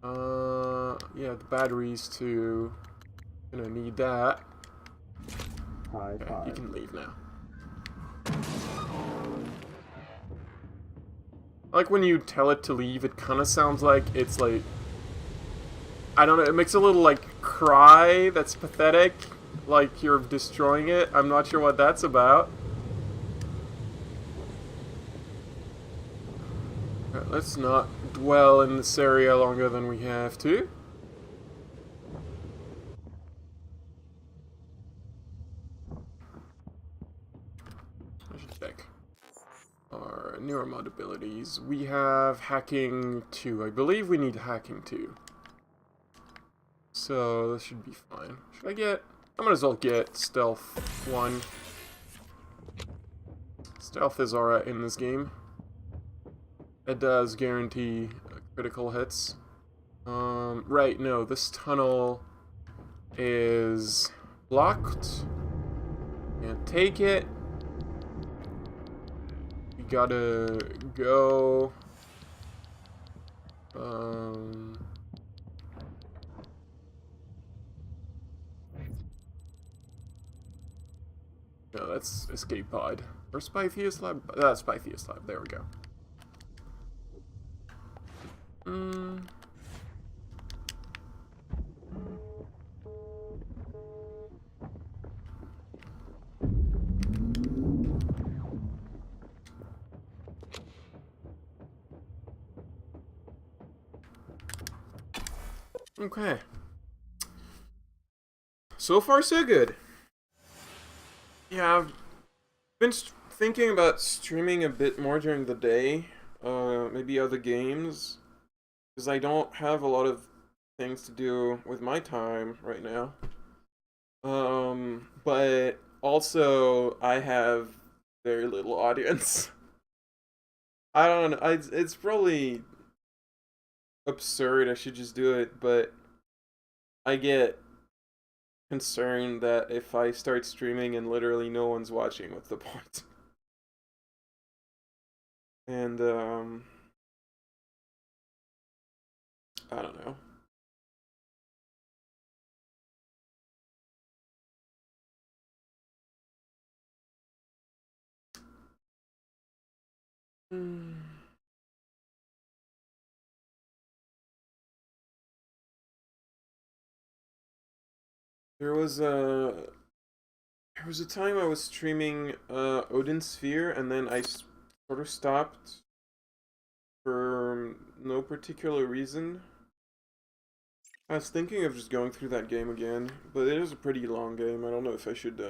S1: Yeah, the batteries too. Gonna need that. Okay, you can leave now. Like when you tell it to leave, it kind of sounds like it's like, I don't know, it makes a little like cry that's pathetic, like you're destroying it. I'm not sure what that's about. Alright, let's not dwell in this area longer than we have to. I should check our newer mod abilities. We have hacking 2. I believe we need hacking 2. So this should be fine. Should I get... I might as well get stealth 1. Stealth is alright in this game. It does guarantee critical hits. Right, no, this tunnel is blocked. Can't take it. We gotta go Um... No, that's Escape Pod. Or Spytheus Lab? That's Spytheus Lab. There we go. Okay. So far, so good. Yeah, I've been thinking about streaming a bit more during the day. Maybe other games. Because I don't have a lot of things to do with my time right now. But also, I have very little audience. I don't know. It's probably absurd. I should just do it, but I get concerned that if I start streaming and literally no one's watching, what's the point? And I don't know. There was a time I was streaming Odin Sphere, and then I sort of stopped for no particular reason. I was thinking of just going through that game again, but it is a pretty long game. I don't know if I should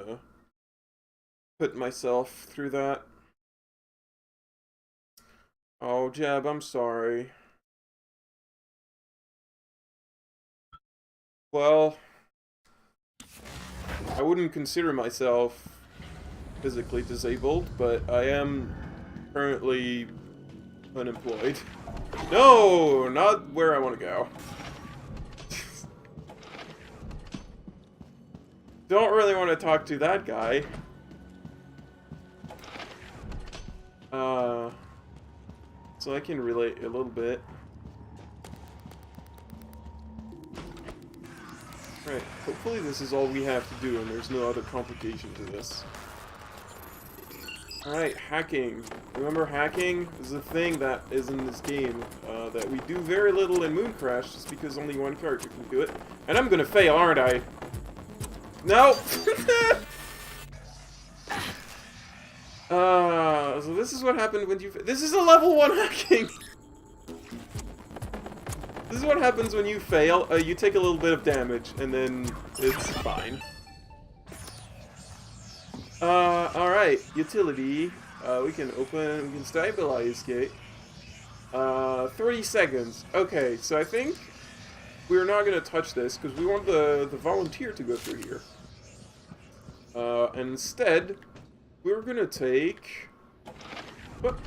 S1: put myself through that. Oh, Jeb, I'm sorry. Well, I wouldn't consider myself physically disabled, but I am currently unemployed. No, not where I want to go. Don't really want to talk to that guy. So I can relate a little bit. Right, hopefully this is all we have to do and there's no other complication to this. Alright, hacking. Remember hacking? This is a thing that is in this game that we do very little in Mooncrash just because only one character can do it. And I'm gonna fail, aren't I? No! So this is what happened when you... This is a level 1 hacking! This is what happens when you fail. You take a little bit of damage, and then it's fine. Alright. Utility. We can stabilize gate. 30 seconds. Okay, so I think we're not gonna touch this, because we want the volunteer to go through here. And instead, we're gonna take... Whoop.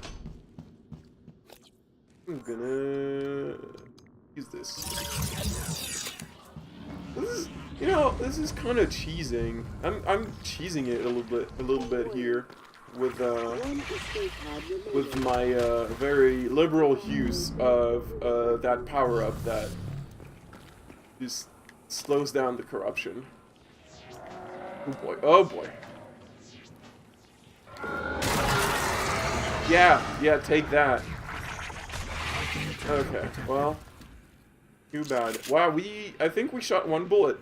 S1: I'm gonna... use this. This is, you know, this is kind of cheesing. I'm cheesing it a little bit here with my very liberal use of that power up that just slows down the corruption. Oh boy! Oh boy! Yeah, take that. Okay, well, too bad. Wow, I think we shot one bullet.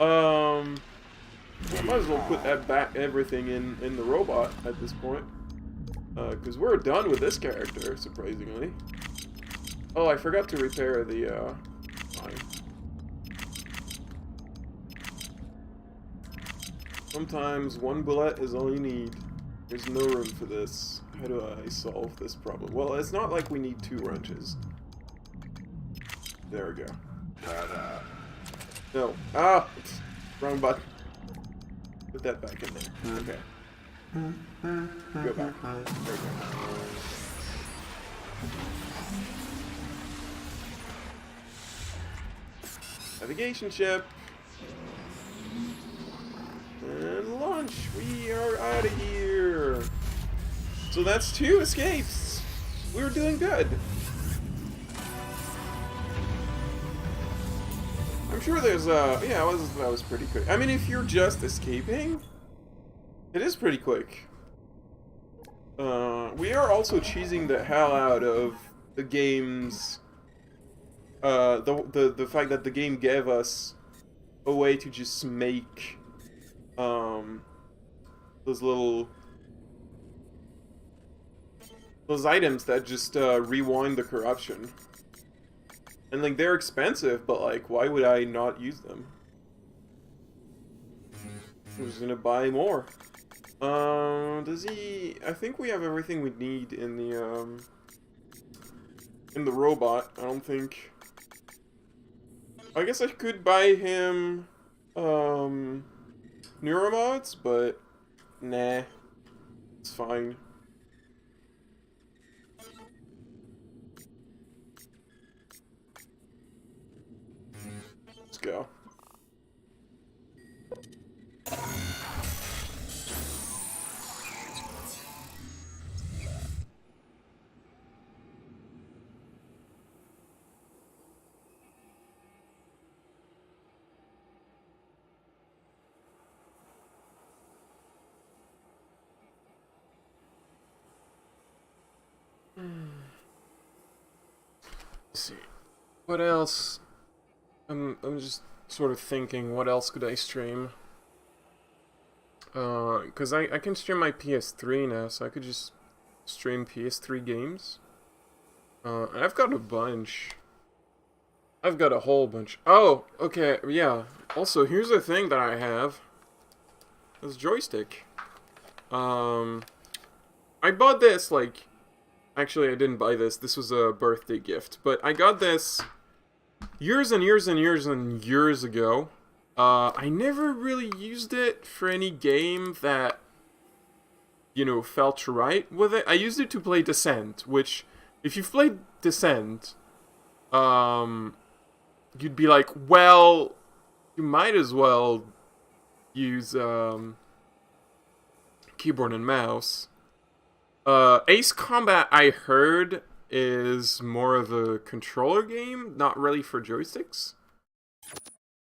S1: I might as well put that everything in the robot at this point. Because we're done with this character, surprisingly. Oh, I forgot to repair the, mine. Sometimes one bullet is all you need. There's no room for this. How do I solve this problem? Well, it's not like we need 2 wrenches. There we go. No. Ah! Wrong button. Put that back in there. Okay. Go back. There we go. Navigation ship. And launch. We are out of here. So that's 2 escapes. We're doing good. sure there's yeah, that was pretty quick. I mean, if you're just escaping, it is pretty quick. We are also cheesing the hell out of the game's the fact that the game gave us a way to just make those items that just rewind the corruption. And like they're expensive, but like why would I not use them? I'm just gonna buy more. Does he... I think we have everything we need in the robot. I don't think... I guess I could buy him, neuromods, but nah, it's fine. Let's go. Let's see. What else? I'm just sort of thinking, what else could I stream? Because I can stream my PS3 now, so I could just stream PS3 games. I've got a bunch. I've got a whole bunch. Oh, okay, yeah. Also, here's a thing that I have. This joystick. I bought this, like... Actually, I didn't buy this. This was a birthday gift. But I got this years and years and years and years ago. I never really used it for any game that, you know, felt right with it. I used it to play Descent, which, if you've played Descent, you'd be like, well, you might as well use, keyboard and mouse. Ace Combat, I heard, is more of a controller game, not really for joysticks.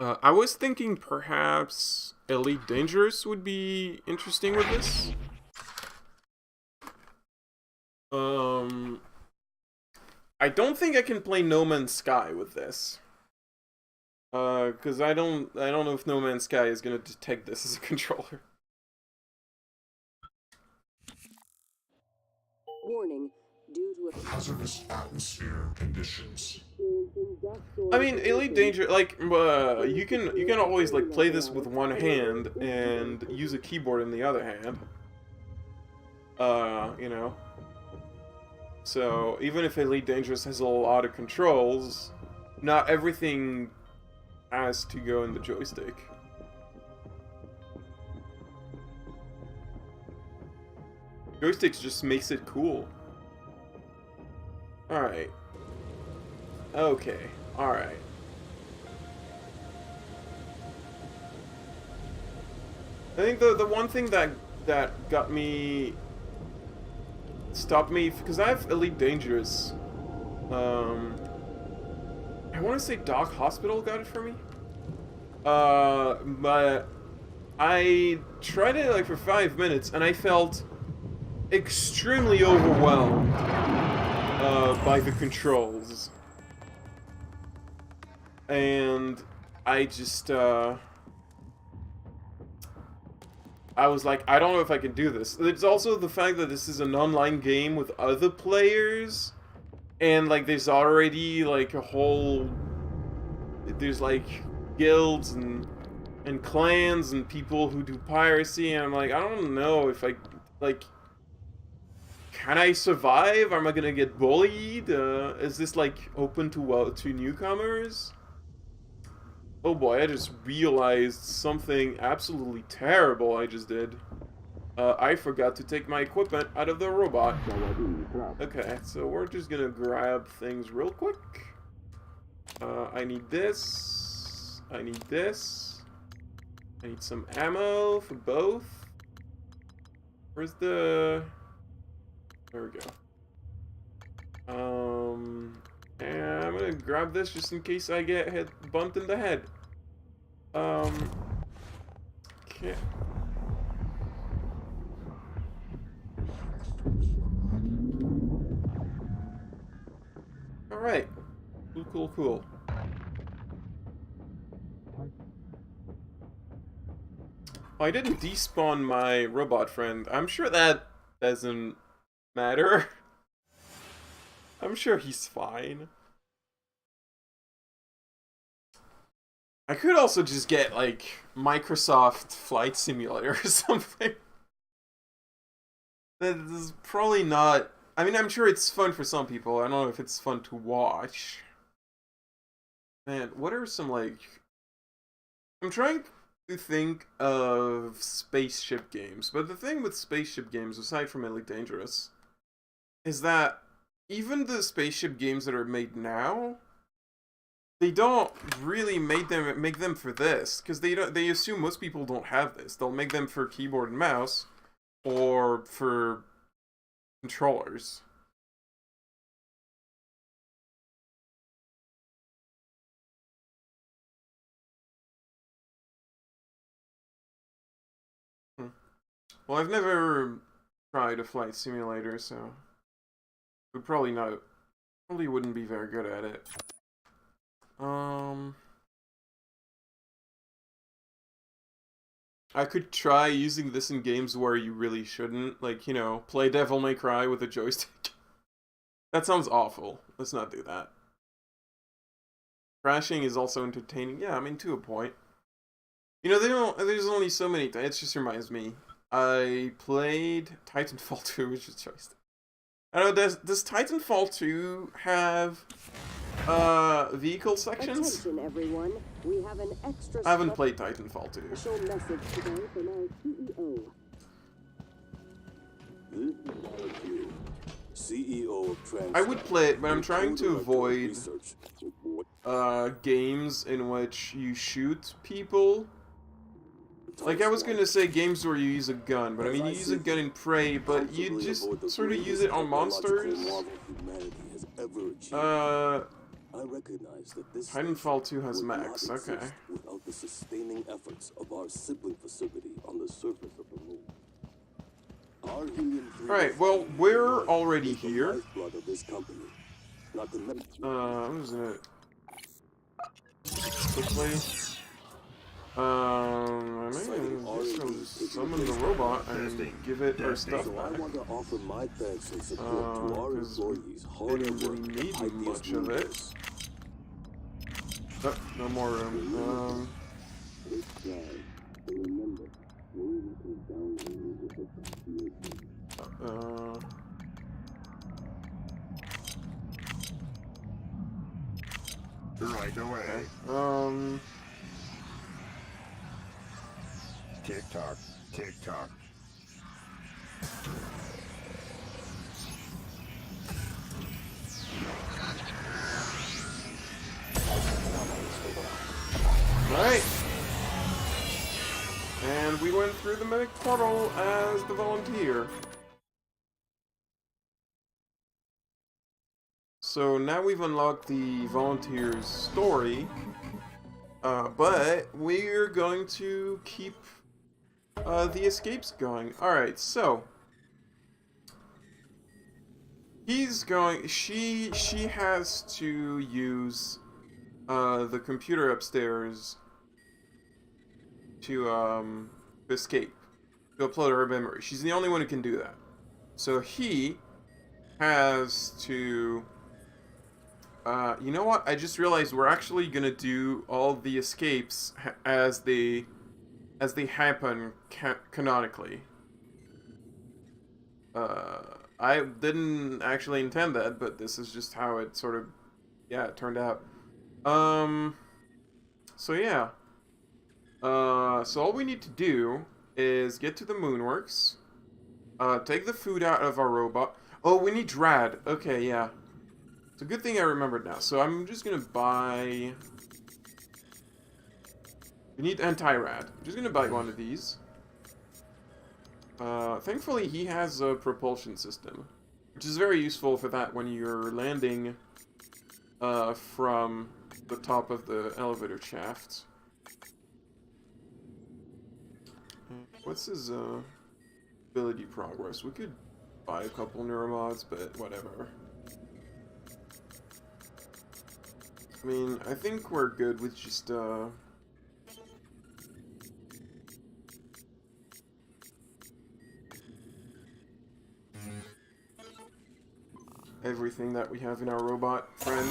S1: I was thinking perhaps Elite Dangerous would be interesting with this. I don't think I can play No Man's Sky with this. Cause I don't know if No Man's Sky is gonna detect this as a controller.
S9: Warning, due to a
S4: Hazardous atmosphere conditions.
S1: I mean, Elite Danger, like, you can always, like, play this with one hand and use a keyboard in the other hand. You know. So, even if Elite Dangerous has a lot of controls, not everything has to go in the joystick. Joysticks just makes it cool. Alright. Okay, alright. I think the one thing that got me... stopped me, because I have Elite Dangerous. I want to say Doc Hospital got it for me. But I tried it like for 5 minutes and I felt extremely overwhelmed by the controls. And I just I was like, I don't know if I can do this. There's also the fact that this is an online game with other players, and like there's already like a whole, there's like guilds and clans and people who do piracy, and I'm like, I don't know if I, like, can I survive? Am I gonna get bullied? Is this like open to newcomers? Oh boy, I just realized something absolutely terrible I just did. I forgot to take my equipment out of the robot. Okay, so we're just gonna grab things real quick. I need this. I need this. I need some ammo for both. Where's the... There we go. And I'm gonna grab this just in case I get bumped in the head. Okay. Alright. Cool. Oh, I didn't despawn my robot friend. I'm sure that doesn't matter. I'm sure he's fine. I could also just get, like, Microsoft Flight Simulator or something. That is probably not... I mean, I'm sure it's fun for some people. I don't know if it's fun to watch. Man, what are some, like... I'm trying to think of spaceship games, but the thing with spaceship games, aside from Elite Dangerous, is that even the spaceship games that are made now, they don't really make them for this, because they assume most people don't have this. They'll make them for keyboard and mouse, or for controllers. Well, I've never tried a flight simulator, so would probably wouldn't be very good at it. I could try using this in games where you really shouldn't, like, you know, play Devil May Cry with a joystick. That sounds awful. Let's not do that. Crashing is also entertaining. Yeah, I mean, to a point. You know, there's only so many. It just reminds me. I played Titanfall 2, which is joystick. I don't know, does Titanfall 2 have vehicle sections?
S9: Attention, everyone. We have an extra
S1: I haven't played Titanfall 2.
S9: special message today from our CEO.
S11: CEO of Trans.
S1: I would play it, but I'm trying to avoid games in which you shoot people. Like, I was gonna say games where you use a gun, but I mean, you use a gun in Prey, but you just sort of use it on monsters.
S11: I recognize that this
S1: Titanfall 2 has max, okay.
S11: Without the sustaining efforts of our sibling facility on the surface of the moon.
S1: Alright, well, we're already here.
S11: Of this company.
S1: I'm just gonna quickly. I'm just gonna summon the robot and give it our stuff back.
S11: I want to offer my thanks and support to our employees.
S1: They didn't really need much of it. Oh, no more room.
S12: Right away.
S1: Okay.
S12: Tick tock, tick tock.
S1: Alright. And we went through the medic portal as the volunteer. So now we've unlocked the volunteer's story. But we're going to keep the escapes going. Alright, so she has to use the computer upstairs to escape, to upload her memory. She's the only one who can do that. So he has to you know what? I just realized we're actually gonna do all the escapes as they happen canonically. I didn't actually intend that, but this is just how it sort of, yeah, it turned out. So yeah. So all we need to do is get to the Moonworks, take the food out of our robot. Oh, we need Drad. Okay, yeah. It's a good thing I remembered now. So I'm just gonna buy... We need anti-rad. I'm just gonna buy one of these. Thankfully he has a propulsion system, which is very useful for that when you're landing from the top of the elevator shaft. What's his ability progress? We could buy a couple neuromods, but whatever. I mean, I think we're good with just everything that we have in our robot friend.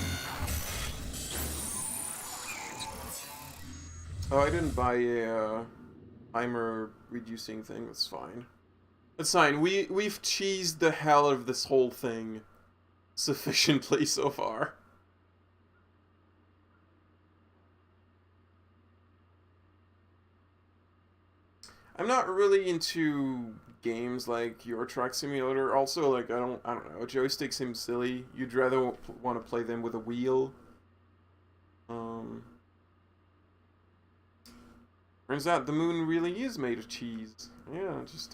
S1: Oh, I didn't buy a timer reducing thing. That's fine. That's fine. We've cheesed the hell out of this whole thing sufficiently so far. I'm not really into games like Euro Truck Simulator. Also, like I don't know. Joystick seems silly. You'd rather want to play them with a wheel. Turns out the moon really is made of cheese. Yeah, just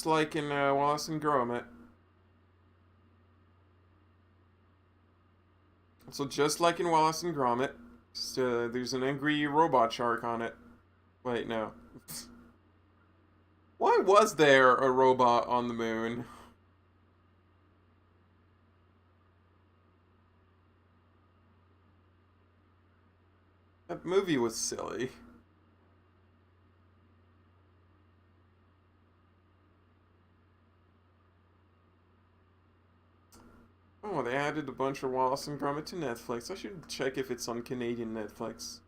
S1: like in Wallace and Gromit. So just like in Wallace and Gromit, just, there's an angry robot shark on it. Wait, no. Why was there a robot on the moon? That movie was silly. Oh, they added a bunch of Wallace and Gromit to Netflix. I should check if it's on Canadian Netflix.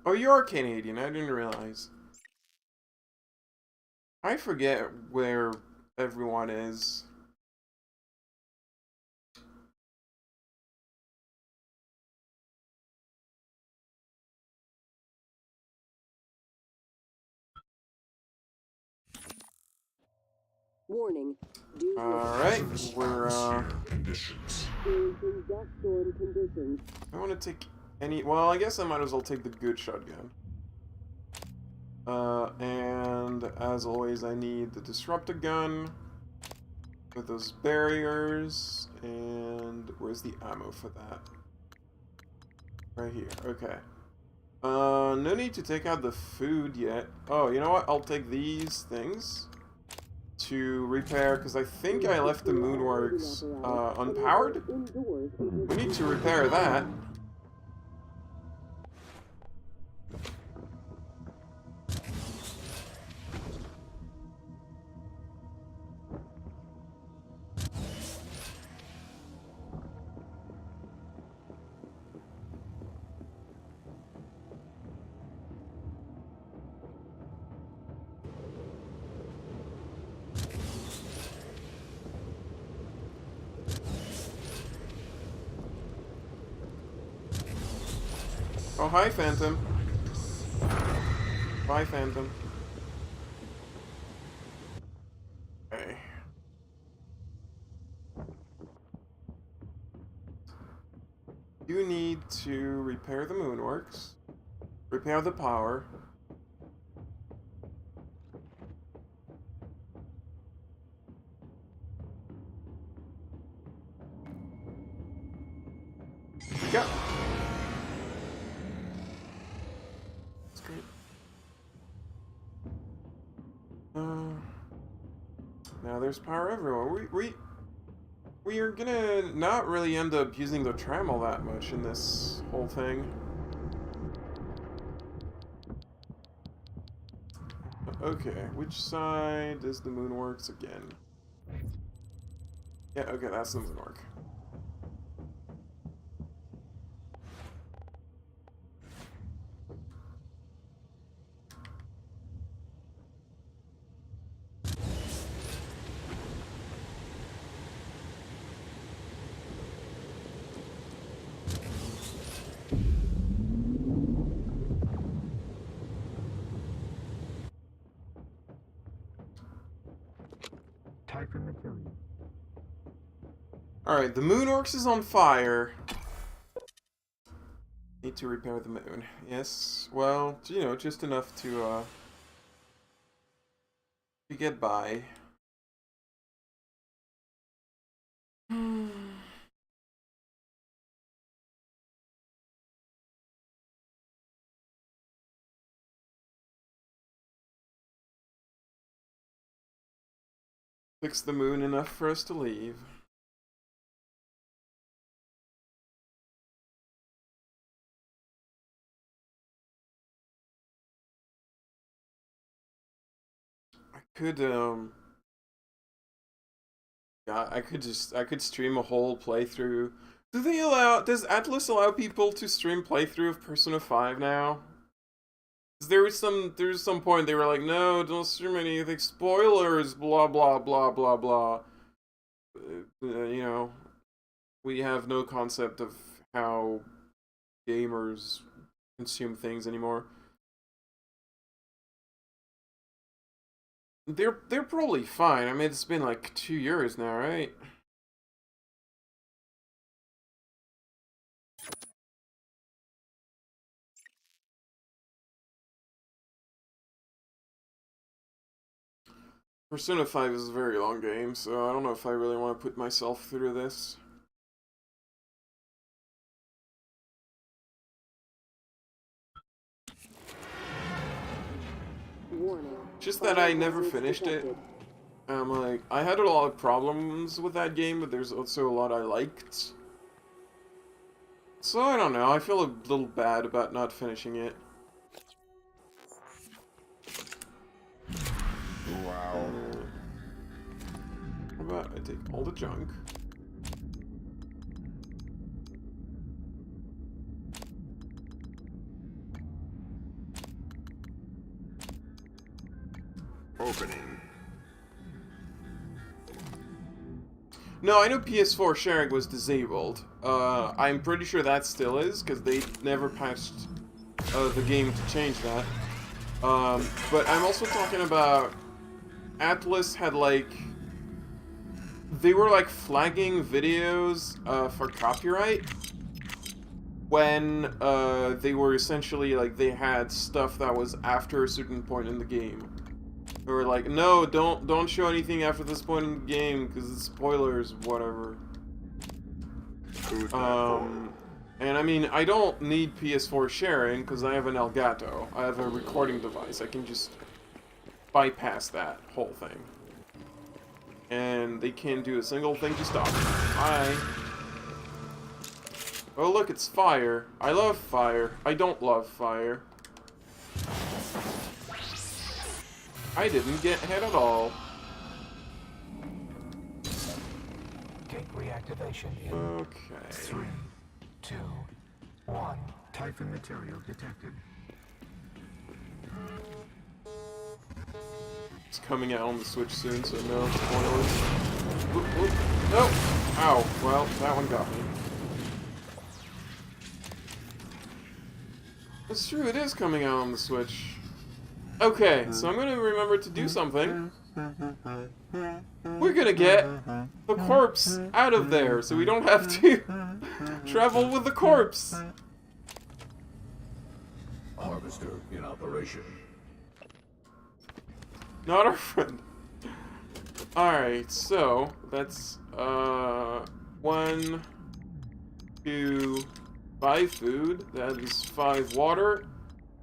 S1: Oh, you're Canadian. I didn't realize. I forget where everyone is.
S9: Warning.
S1: Alright, we're,
S9: Experiencing dust storm conditions.
S1: I want to take any... Well, I guess I might as well take the good shotgun. And as always, I need the disruptor gun with those barriers, and where's the ammo for that? Right here, okay. No need to take out the food yet. Oh, you know what? I'll take these things to repair, because I think I left the Moonworks unpowered. We need to repair that. Oh, hi, Phantom. Bye, Phantom. Okay. You need to repair the Moonworks, repair the power. Go! That's great. Now there's power everywhere. We are gonna not really end up using the tram all that much in this whole thing. Okay, which side is the Moonworks again? Yeah, okay, that's the Moonwork.
S4: Typhon material.
S1: Alright, the Moonworks is on fire. Need to repair the moon. Yes, well, you know, just enough to get by. Fix the moon enough for us to leave. I could yeah, I could stream a whole playthrough. Does Atlas allow people to stream playthrough of Persona 5 now? There was some point they were like, no, don't stream anything, spoilers, blah blah blah blah blah. You know, we have no concept of how gamers consume things anymore. They're probably fine. I mean, it's been like 2 years now, right? Persona 5 is a very long game, so I don't know if I really want to put myself through this. Just that I never finished it. Like, I had a lot of problems with that game, but there's also a lot I liked. So I don't know, I feel a little bad about not finishing it.
S12: Wow.
S1: How about I take all the junk?
S12: Opening.
S1: No, I know PS4 sharing was disabled. I'm pretty sure that still is, because they never patched the game to change that. But I'm also talking about Atlas had like... They were like flagging videos for copyright when they were essentially like they had stuff that was after a certain point in the game. They were like, no, don't show anything after this point in the game because it's spoilers, whatever. And I mean, I don't need PS4 sharing because I have an Elgato. I have a recording device. I can just bypass that whole thing. And they can't do a single thing to stop it. Hi. Oh look, it's fire. I love fire. I don't love fire. I didn't get hit at all.
S4: Gate reactivation in
S1: Okay.
S4: 3, 2, 1. Typhon material detected.
S1: It's coming out on the Switch soon, so no spoilers. Oop, oop. No! Ow. Well, that one got me. It's true, it is coming out on the Switch. Okay, so I'm gonna remember to do something. We're gonna get the corpse out of there, so we don't have to travel with the corpse.
S12: Harvester in operation.
S1: Not our friend. Alright, so that's 1, 2, 5 food. That is 5 water,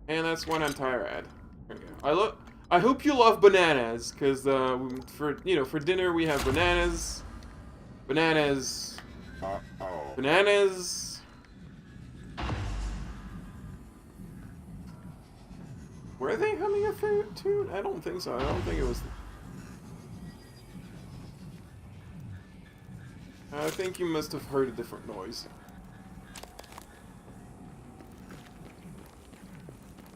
S1: and that's 1 anti-rad. There we go. I hope you love bananas, because for dinner we have bananas, bananas, bananas. Were they humming a tune? I don't think so. I don't think it was. I think you must have heard a different noise.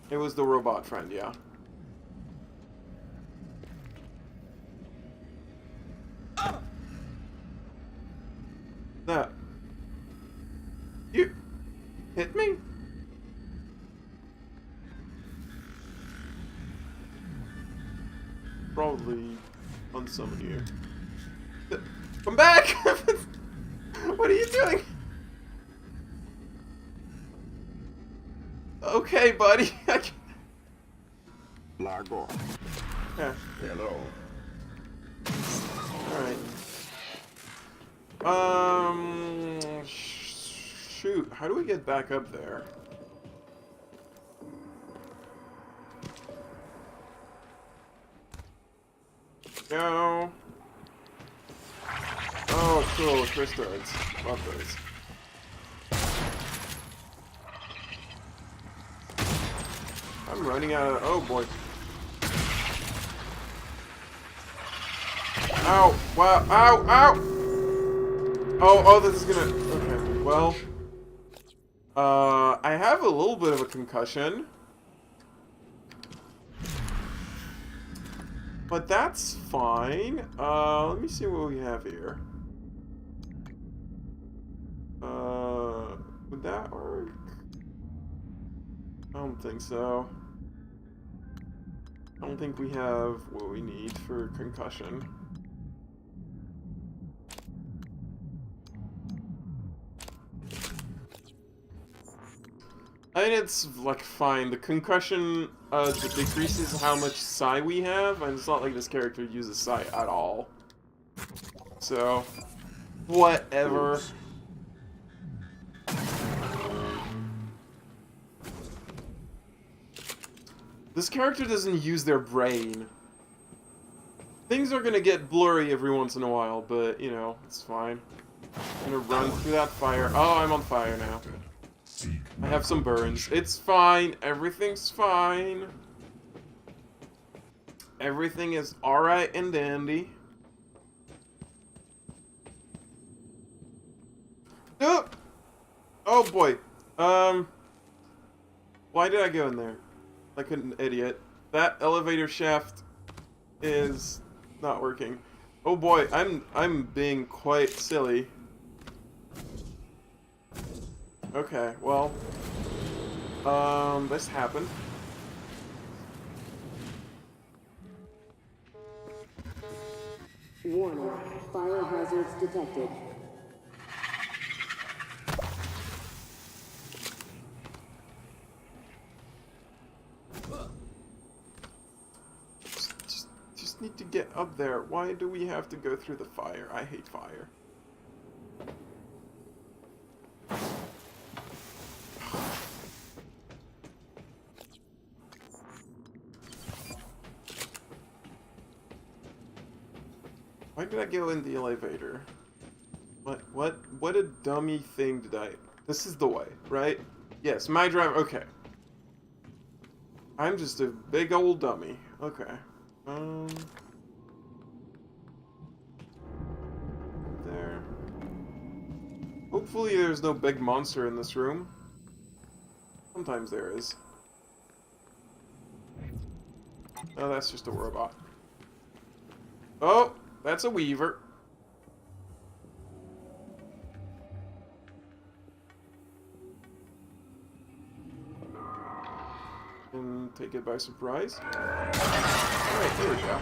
S1: It was the robot friend, yeah. That. You hit me? Probably unsummon you. Come back! What are you doing? Okay, buddy.
S12: Largo.
S1: Yeah.
S12: Hello.
S1: Alright. Shoot, how do we get back up there? Go. Oh, cool, crystals. Love those. I'm running out of... Oh, boy. Ow! Wow! Ow! Ow! Oh, this is gonna... Okay, well... I have a little bit of a concussion. But that's fine. Let me see what we have here. Would that work? I don't think so. I don't think we have what we need for concussion. I mean, it's, like, fine. The concussion, decreases how much psi we have, and it's not like this character uses psi at all. So, whatever. This character doesn't use their brain. Things are gonna get blurry every once in a while, but, you know, it's fine. I'm gonna run through that fire. Oh, I'm on fire now. I have some burns. It's fine. Everything's fine. Everything is alright and dandy. Oh! Oh boy. Why did I go in there? Like an idiot. That elevator shaft is not working. Oh boy, I'm being quite silly. Okay, well, this happened.
S9: Warning, fire hazards detected.
S1: Just need to get up there. Why do we have to go through the fire? I hate fire. Why did I go in the elevator? What a dummy thing did I... This is the way, right? Yes, my driver... Okay. I'm just a big old dummy. Okay. There. Hopefully there's no big monster in this room. Sometimes there is. Oh, that's just a robot. Oh! That's a weaver. And take it by surprise. Alright, there we go.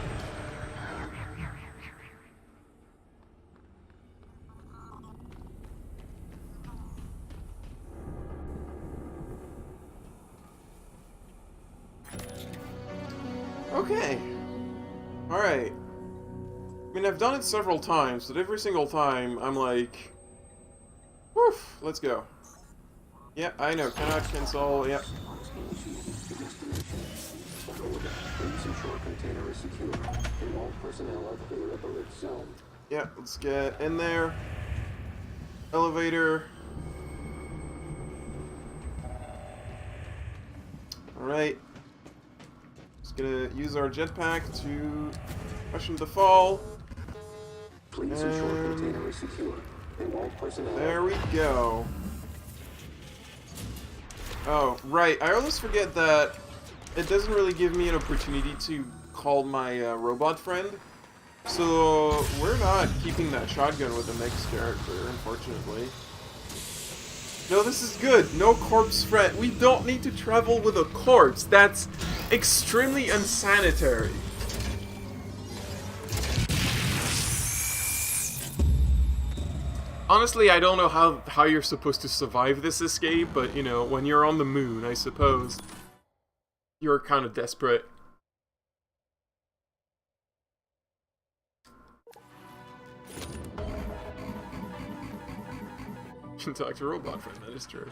S1: Okay. Alright. I mean, I've done it several times, but every single time, I'm like... Woof, let's go. Yeah, I know, cannot cancel, yep. Yeah, let's get in there. Elevator. Alright. Just gonna use our jetpack to cushion the fall.
S11: Please ensure container is secure. And all personnel...
S1: There we go. Oh, right. I always forget that it doesn't really give me an opportunity to call my robot friend. So we're not keeping that shotgun with the next character, unfortunately. No, this is good. No corpse friend. We don't need to travel with a corpse. That's extremely unsanitary. Honestly, I don't know how you're supposed to survive this escape, but, you know, when you're on the moon, I suppose, you're kind of desperate. can talk to a robot friend, that is true.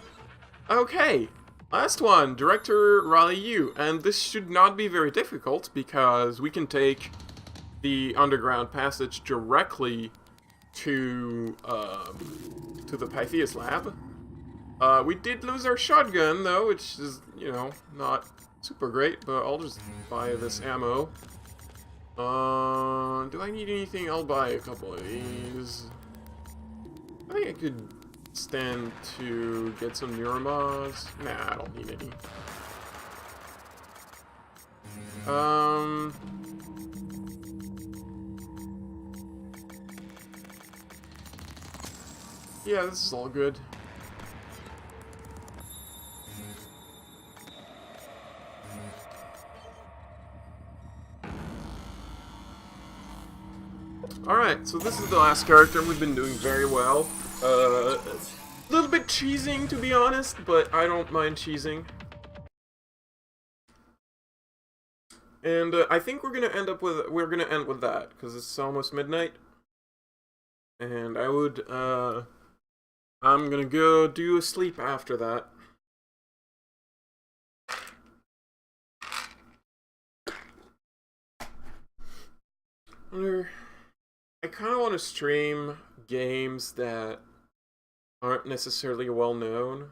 S1: Okay, last one, Director Riley Yu, and this should not be very difficult because we can take the underground passage directly to the Pythias lab. We did lose our shotgun though, which is, you know, not super great, but I'll just buy this ammo. Do I need anything? I'll buy a couple of these. I think I could stand to get some Neuromos. Nah, I don't need any. Yeah, this is all good. Alright, so this is the last character. We've been doing very well. A little bit cheesing, to be honest, but I don't mind cheesing. And I think we're gonna end with that, because it's almost midnight. And I'm gonna go do a sleep after that. I kind of want to stream games that aren't necessarily well known.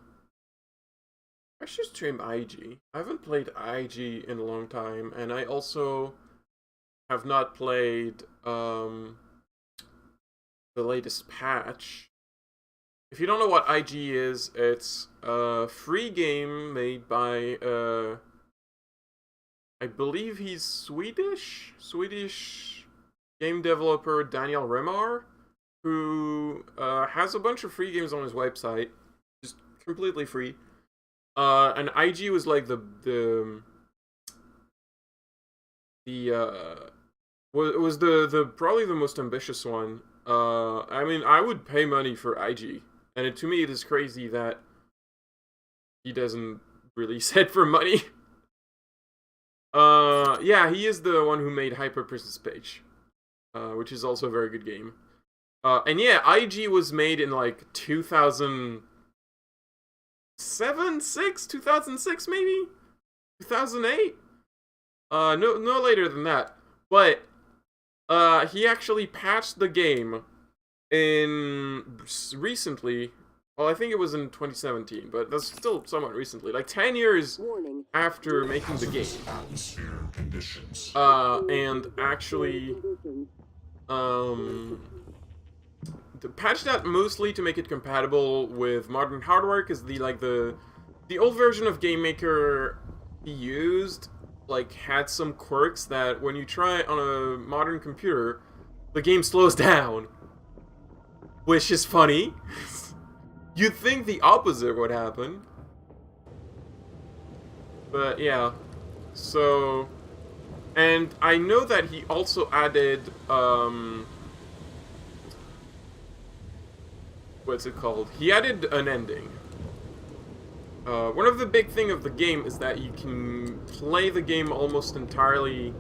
S1: I should stream IG. I haven't played IG in a long time, and I also have not played the latest patch. If you don't know what IG is, it's a free game made by I believe he's Swedish game developer Daniel Remar, who has a bunch of free games on his website, just completely free. And IG was like was the probably the most ambitious one. I mean, I would pay money for IG, and to me it is crazy that he doesn't release it for money. Yeah, he is the one who made Hyper Princess Page, which is also a very good game. And yeah, IG was made in like 2006 maybe? 2008? No later than that. But he actually patched the game recently. Well, I think it was in 2017, but that's still somewhat recently. Like 10 years after making the game. And actually patched that mostly to make it compatible with modern hardware, because the old version of Game Maker he used had some quirks that when you try it on a modern computer, the game slows down, which is funny. You'd think the opposite would happen, but yeah. So, and I know that he also added what's it called? He added an ending. One of the big thing of the game is that you can play the game almost entirely...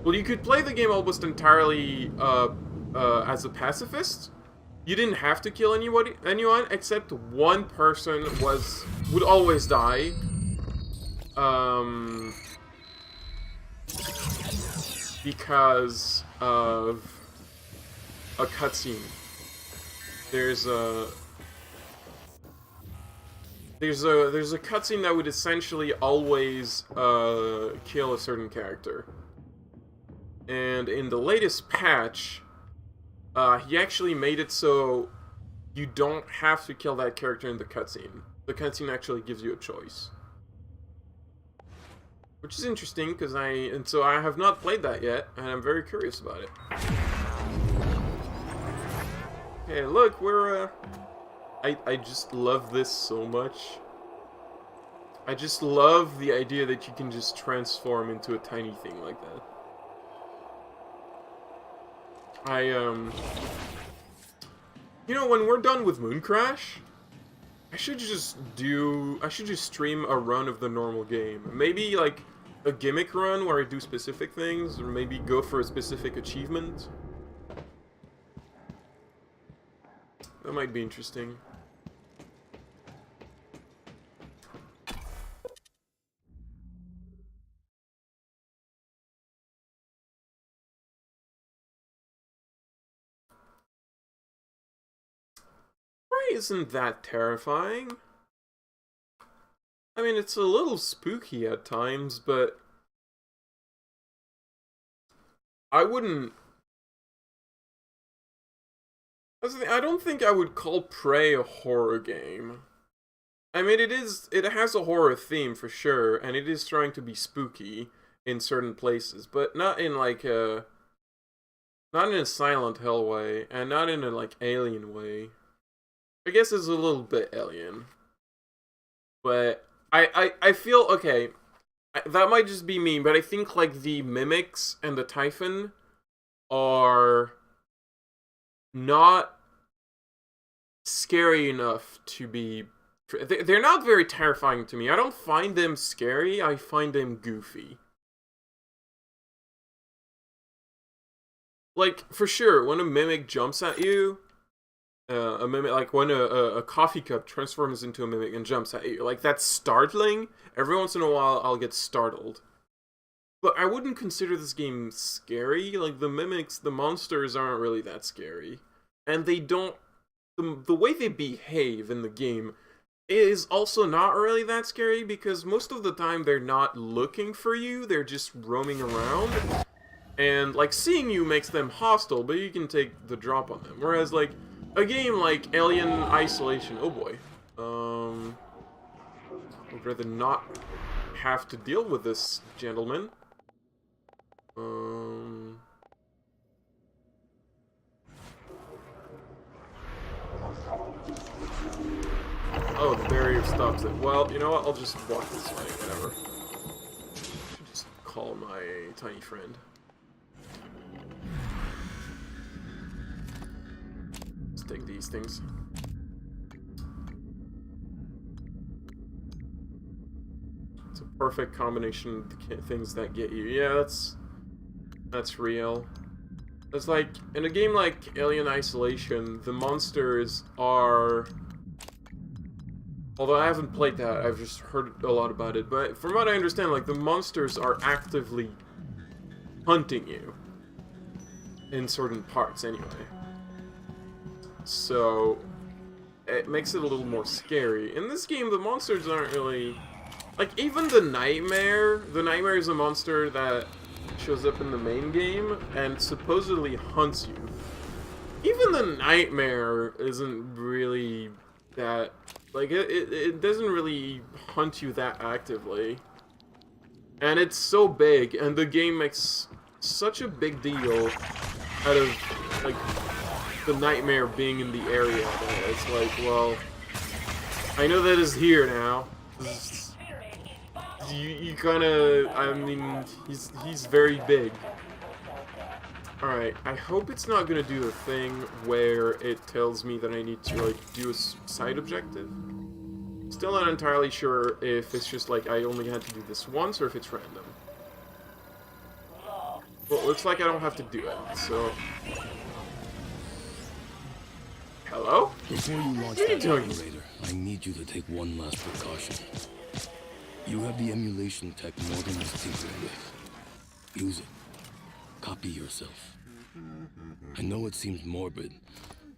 S1: Well, you could play the game almost entirely as a pacifist. You didn't have to kill anyone, except one person would always die. Because of a cutscene. There's a cutscene that would essentially always kill a certain character. And in the latest patch, he actually made it so you don't have to kill that character in the cutscene. The cutscene actually gives you a choice, which is interesting because so I have not played that yet, and I'm very curious about it. Okay, look, we're I just love this so much. I just love the idea that you can just transform into a tiny thing like that. You know, when we're done with Mooncrash, I should just stream a run of the normal game. Maybe like a gimmick run where I do specific things, or maybe go for a specific achievement. That might be interesting. isn't that terrifying. I mean, it's a little spooky at times, but I wouldn't... I don't think I would call Prey a horror game. I mean, it has a horror theme for sure, and it is trying to be spooky in certain places, but not in like a... Not in a Silent Hill way, and not in a like Alien way. I guess it's a little bit Alien. But I feel, okay, that might just be me, but I think like the Mimics and the Typhon are not scary enough to be... They're not very terrifying to me. I don't find them scary, I find them goofy. Like, for sure, when a mimic jumps at you, a mimic, like when a coffee cup transforms into a mimic and jumps at you, like, that's startling. Every once in a while, I'll get startled. But I wouldn't consider this game scary. Like, the mimics, the monsters aren't really that scary. And they don't... The way they behave in the game is also not really that scary, because most of the time they're not looking for you, they're just roaming around. And, like, seeing you makes them hostile, but you can take the drop on them. Whereas, like, a game like Alien Isolation... Oh, boy. I'd rather not have to deal with this gentleman. Oh, the barrier stops it. Well, you know what? I'll just walk this way, whatever. Should just call my tiny friend. Let's take these things. It's a perfect combination of the things that get you. Yeah, that's real. It's like, in a game like Alien Isolation, the monsters are... Although I haven't played that, I've just heard a lot about it, but from what I understand, like, the monsters are actively hunting you. In certain parts, anyway. So, it makes it a little more scary. In this game, the monsters aren't really... Like, even the Nightmare is a monster that shows up in the main game, and supposedly hunts you. Even the Nightmare isn't really that... Like, it doesn't really hunt you that actively. And it's so big, and the game makes such a big deal out of, like, the Nightmare being in the area that it's like, well, I know that it's here now. You kinda, I mean, he's very big. Alright, I hope it's not gonna do the thing where it tells me that I need to, like, do a side objective. Still not entirely sure if it's just like I only had to do this once or if it's random. Well, it looks like I don't have to do it, so... Hello?
S6: Before you launch that generator, I need you to take one last precaution. You have the emulation tech Morgan was tinkering with. Use it. Copy yourself. I know it seems morbid,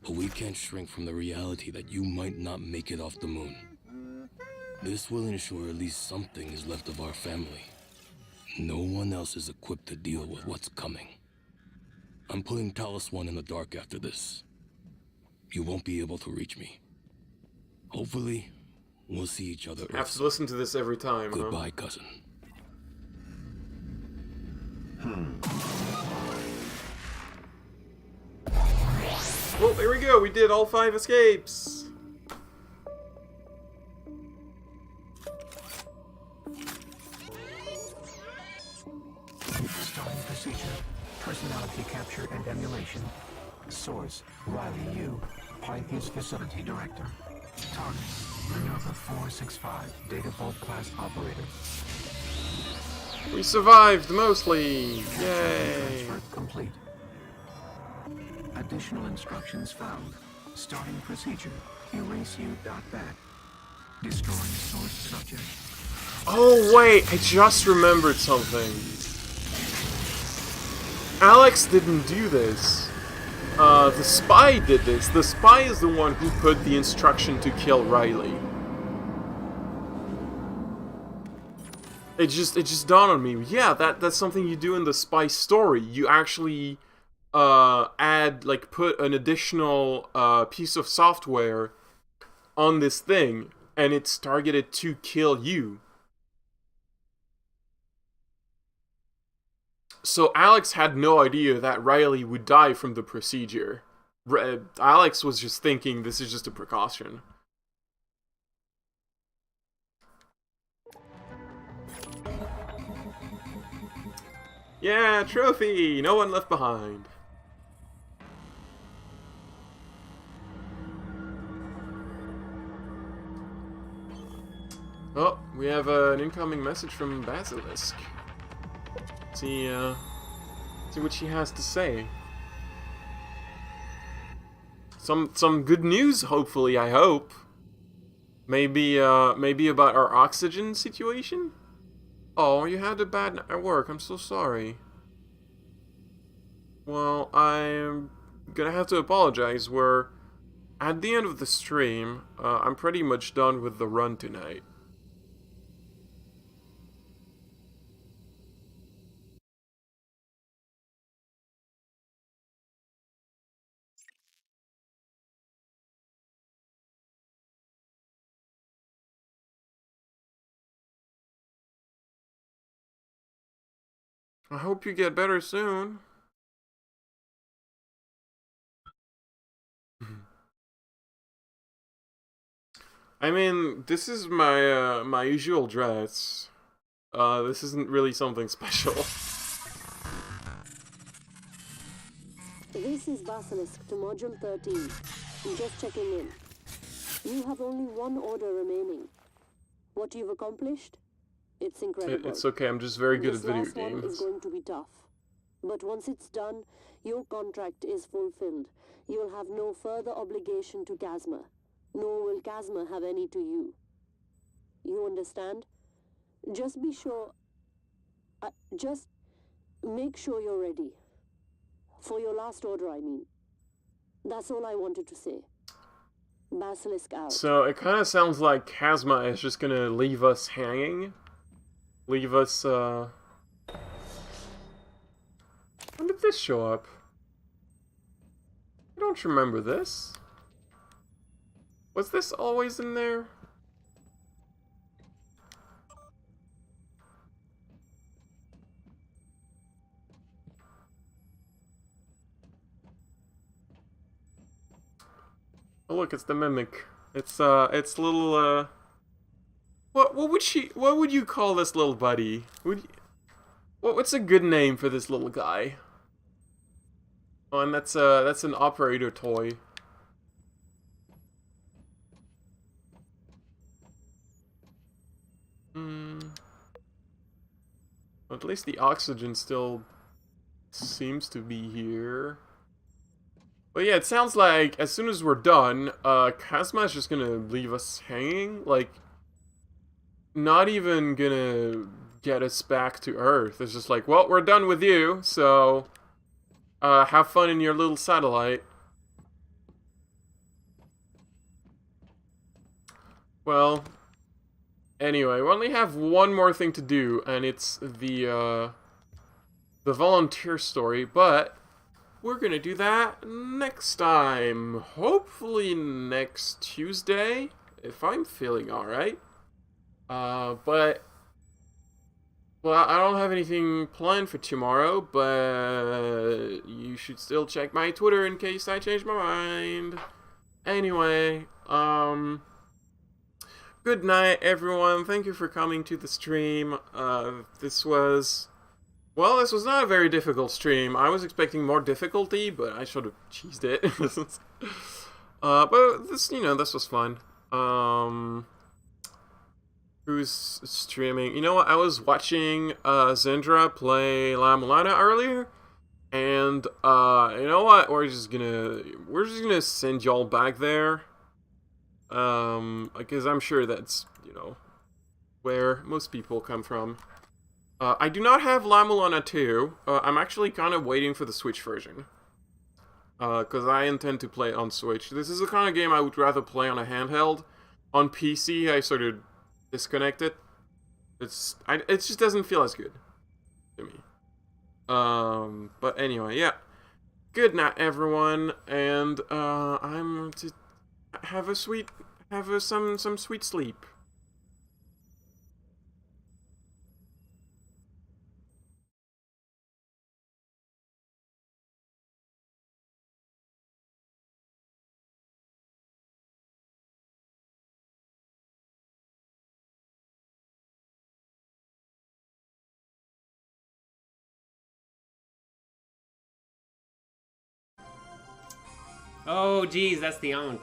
S6: but we can't shrink from the reality that you might not make it off the moon. This will ensure at least something is left of our family. No one else is equipped to deal with what's coming. I'm putting Talos 1 in the dark after this. You won't be able to reach me. Hopefully, we'll see each other.
S1: I have to listen to this every time,
S6: Goodbye, cousin.
S1: Well, there we go. We did all 5 escapes.
S4: Starting procedure. Personality capture and emulation. Source, Riley Yu, Pytheas Facility Director. Target, Minerva 465, Data Vault Class Operator.
S1: We survived, mostly! Yay!
S4: Transfer complete. Additional instructions found. Starting procedure. Erase U.bat. Destroy source subject.
S1: Oh, wait! I just remembered something. Alex didn't do this. The spy did this. The spy is the one who put the instruction to kill Riley. It just dawned on me. Yeah, that's something you do in the spy story. You actually put an additional piece of software on this thing, and it's targeted to kill you. So Alex had no idea that Riley would die from the procedure. Alex was just thinking this is just a precaution. Yeah, trophy! No one left behind. Oh, we have an incoming message from Basilisk. See what she has to say. Some good news, hopefully, I hope. Maybe about our oxygen situation? Oh, you had a bad night at work. I'm so sorry. Well, I'm gonna have to apologize. We're at the end of the stream. I'm pretty much done with the run tonight. I hope you get better soon. I mean, this is my my usual dress. This isn't really something special.
S9: This is Basilisk to Module 13. I'm just checking in. You have only one order remaining. What you've accomplished? It's incredible.
S1: It's okay, I'm just very good at video
S9: games. This last one is going to be tough. But once it's done, your contract is fulfilled. You'll have no further obligation to Casma. Nor will Casma have any to you. You understand? Just be sure... just make sure you're ready. For your last order, I mean. That's all I wanted to say. Basilisk out.
S1: So, it kind of sounds like Casma is just gonna leave us hanging. Leave us, When did this show up? I don't remember this. Was this always in there? Oh look, it's the mimic. It's little, what would you call this little buddy? What's a good name for this little guy? Oh, and that's an operator toy. At least the oxygen still seems to be here. But yeah, it sounds like as soon as we're done, Casma is just gonna leave us hanging. Like, not even gonna get us back to Earth. It's just like, well, we're done with you, so have fun in your little satellite. Well, anyway, we only have one more thing to do, and it's the volunteer story, but we're gonna do that next time. Hopefully next Tuesday, if I'm feeling alright. But well, I don't have anything planned for tomorrow, but you should still check my Twitter in case I change my mind. Anyway, good night, everyone. Thank you for coming to the stream. This was not a very difficult stream. I was expecting more difficulty, but I should have cheesed it. But this, this was fun. Who's streaming? You know what? I was watching Zendra play La Mulana earlier, and you know what? We're just gonna send y'all back there. Because I'm sure that's where most people come from. I do not have La Mulana 2. I'm actually kind of waiting for the Switch version. because I intend to play it on Switch. This is the kind of game I would rather play on a handheld. On PC, I sort of disconnect it. It just doesn't feel as good to me. But anyway, yeah. Good night, everyone, and I'm to have some sweet sleep.
S13: Oh, geez, that's the Ankh.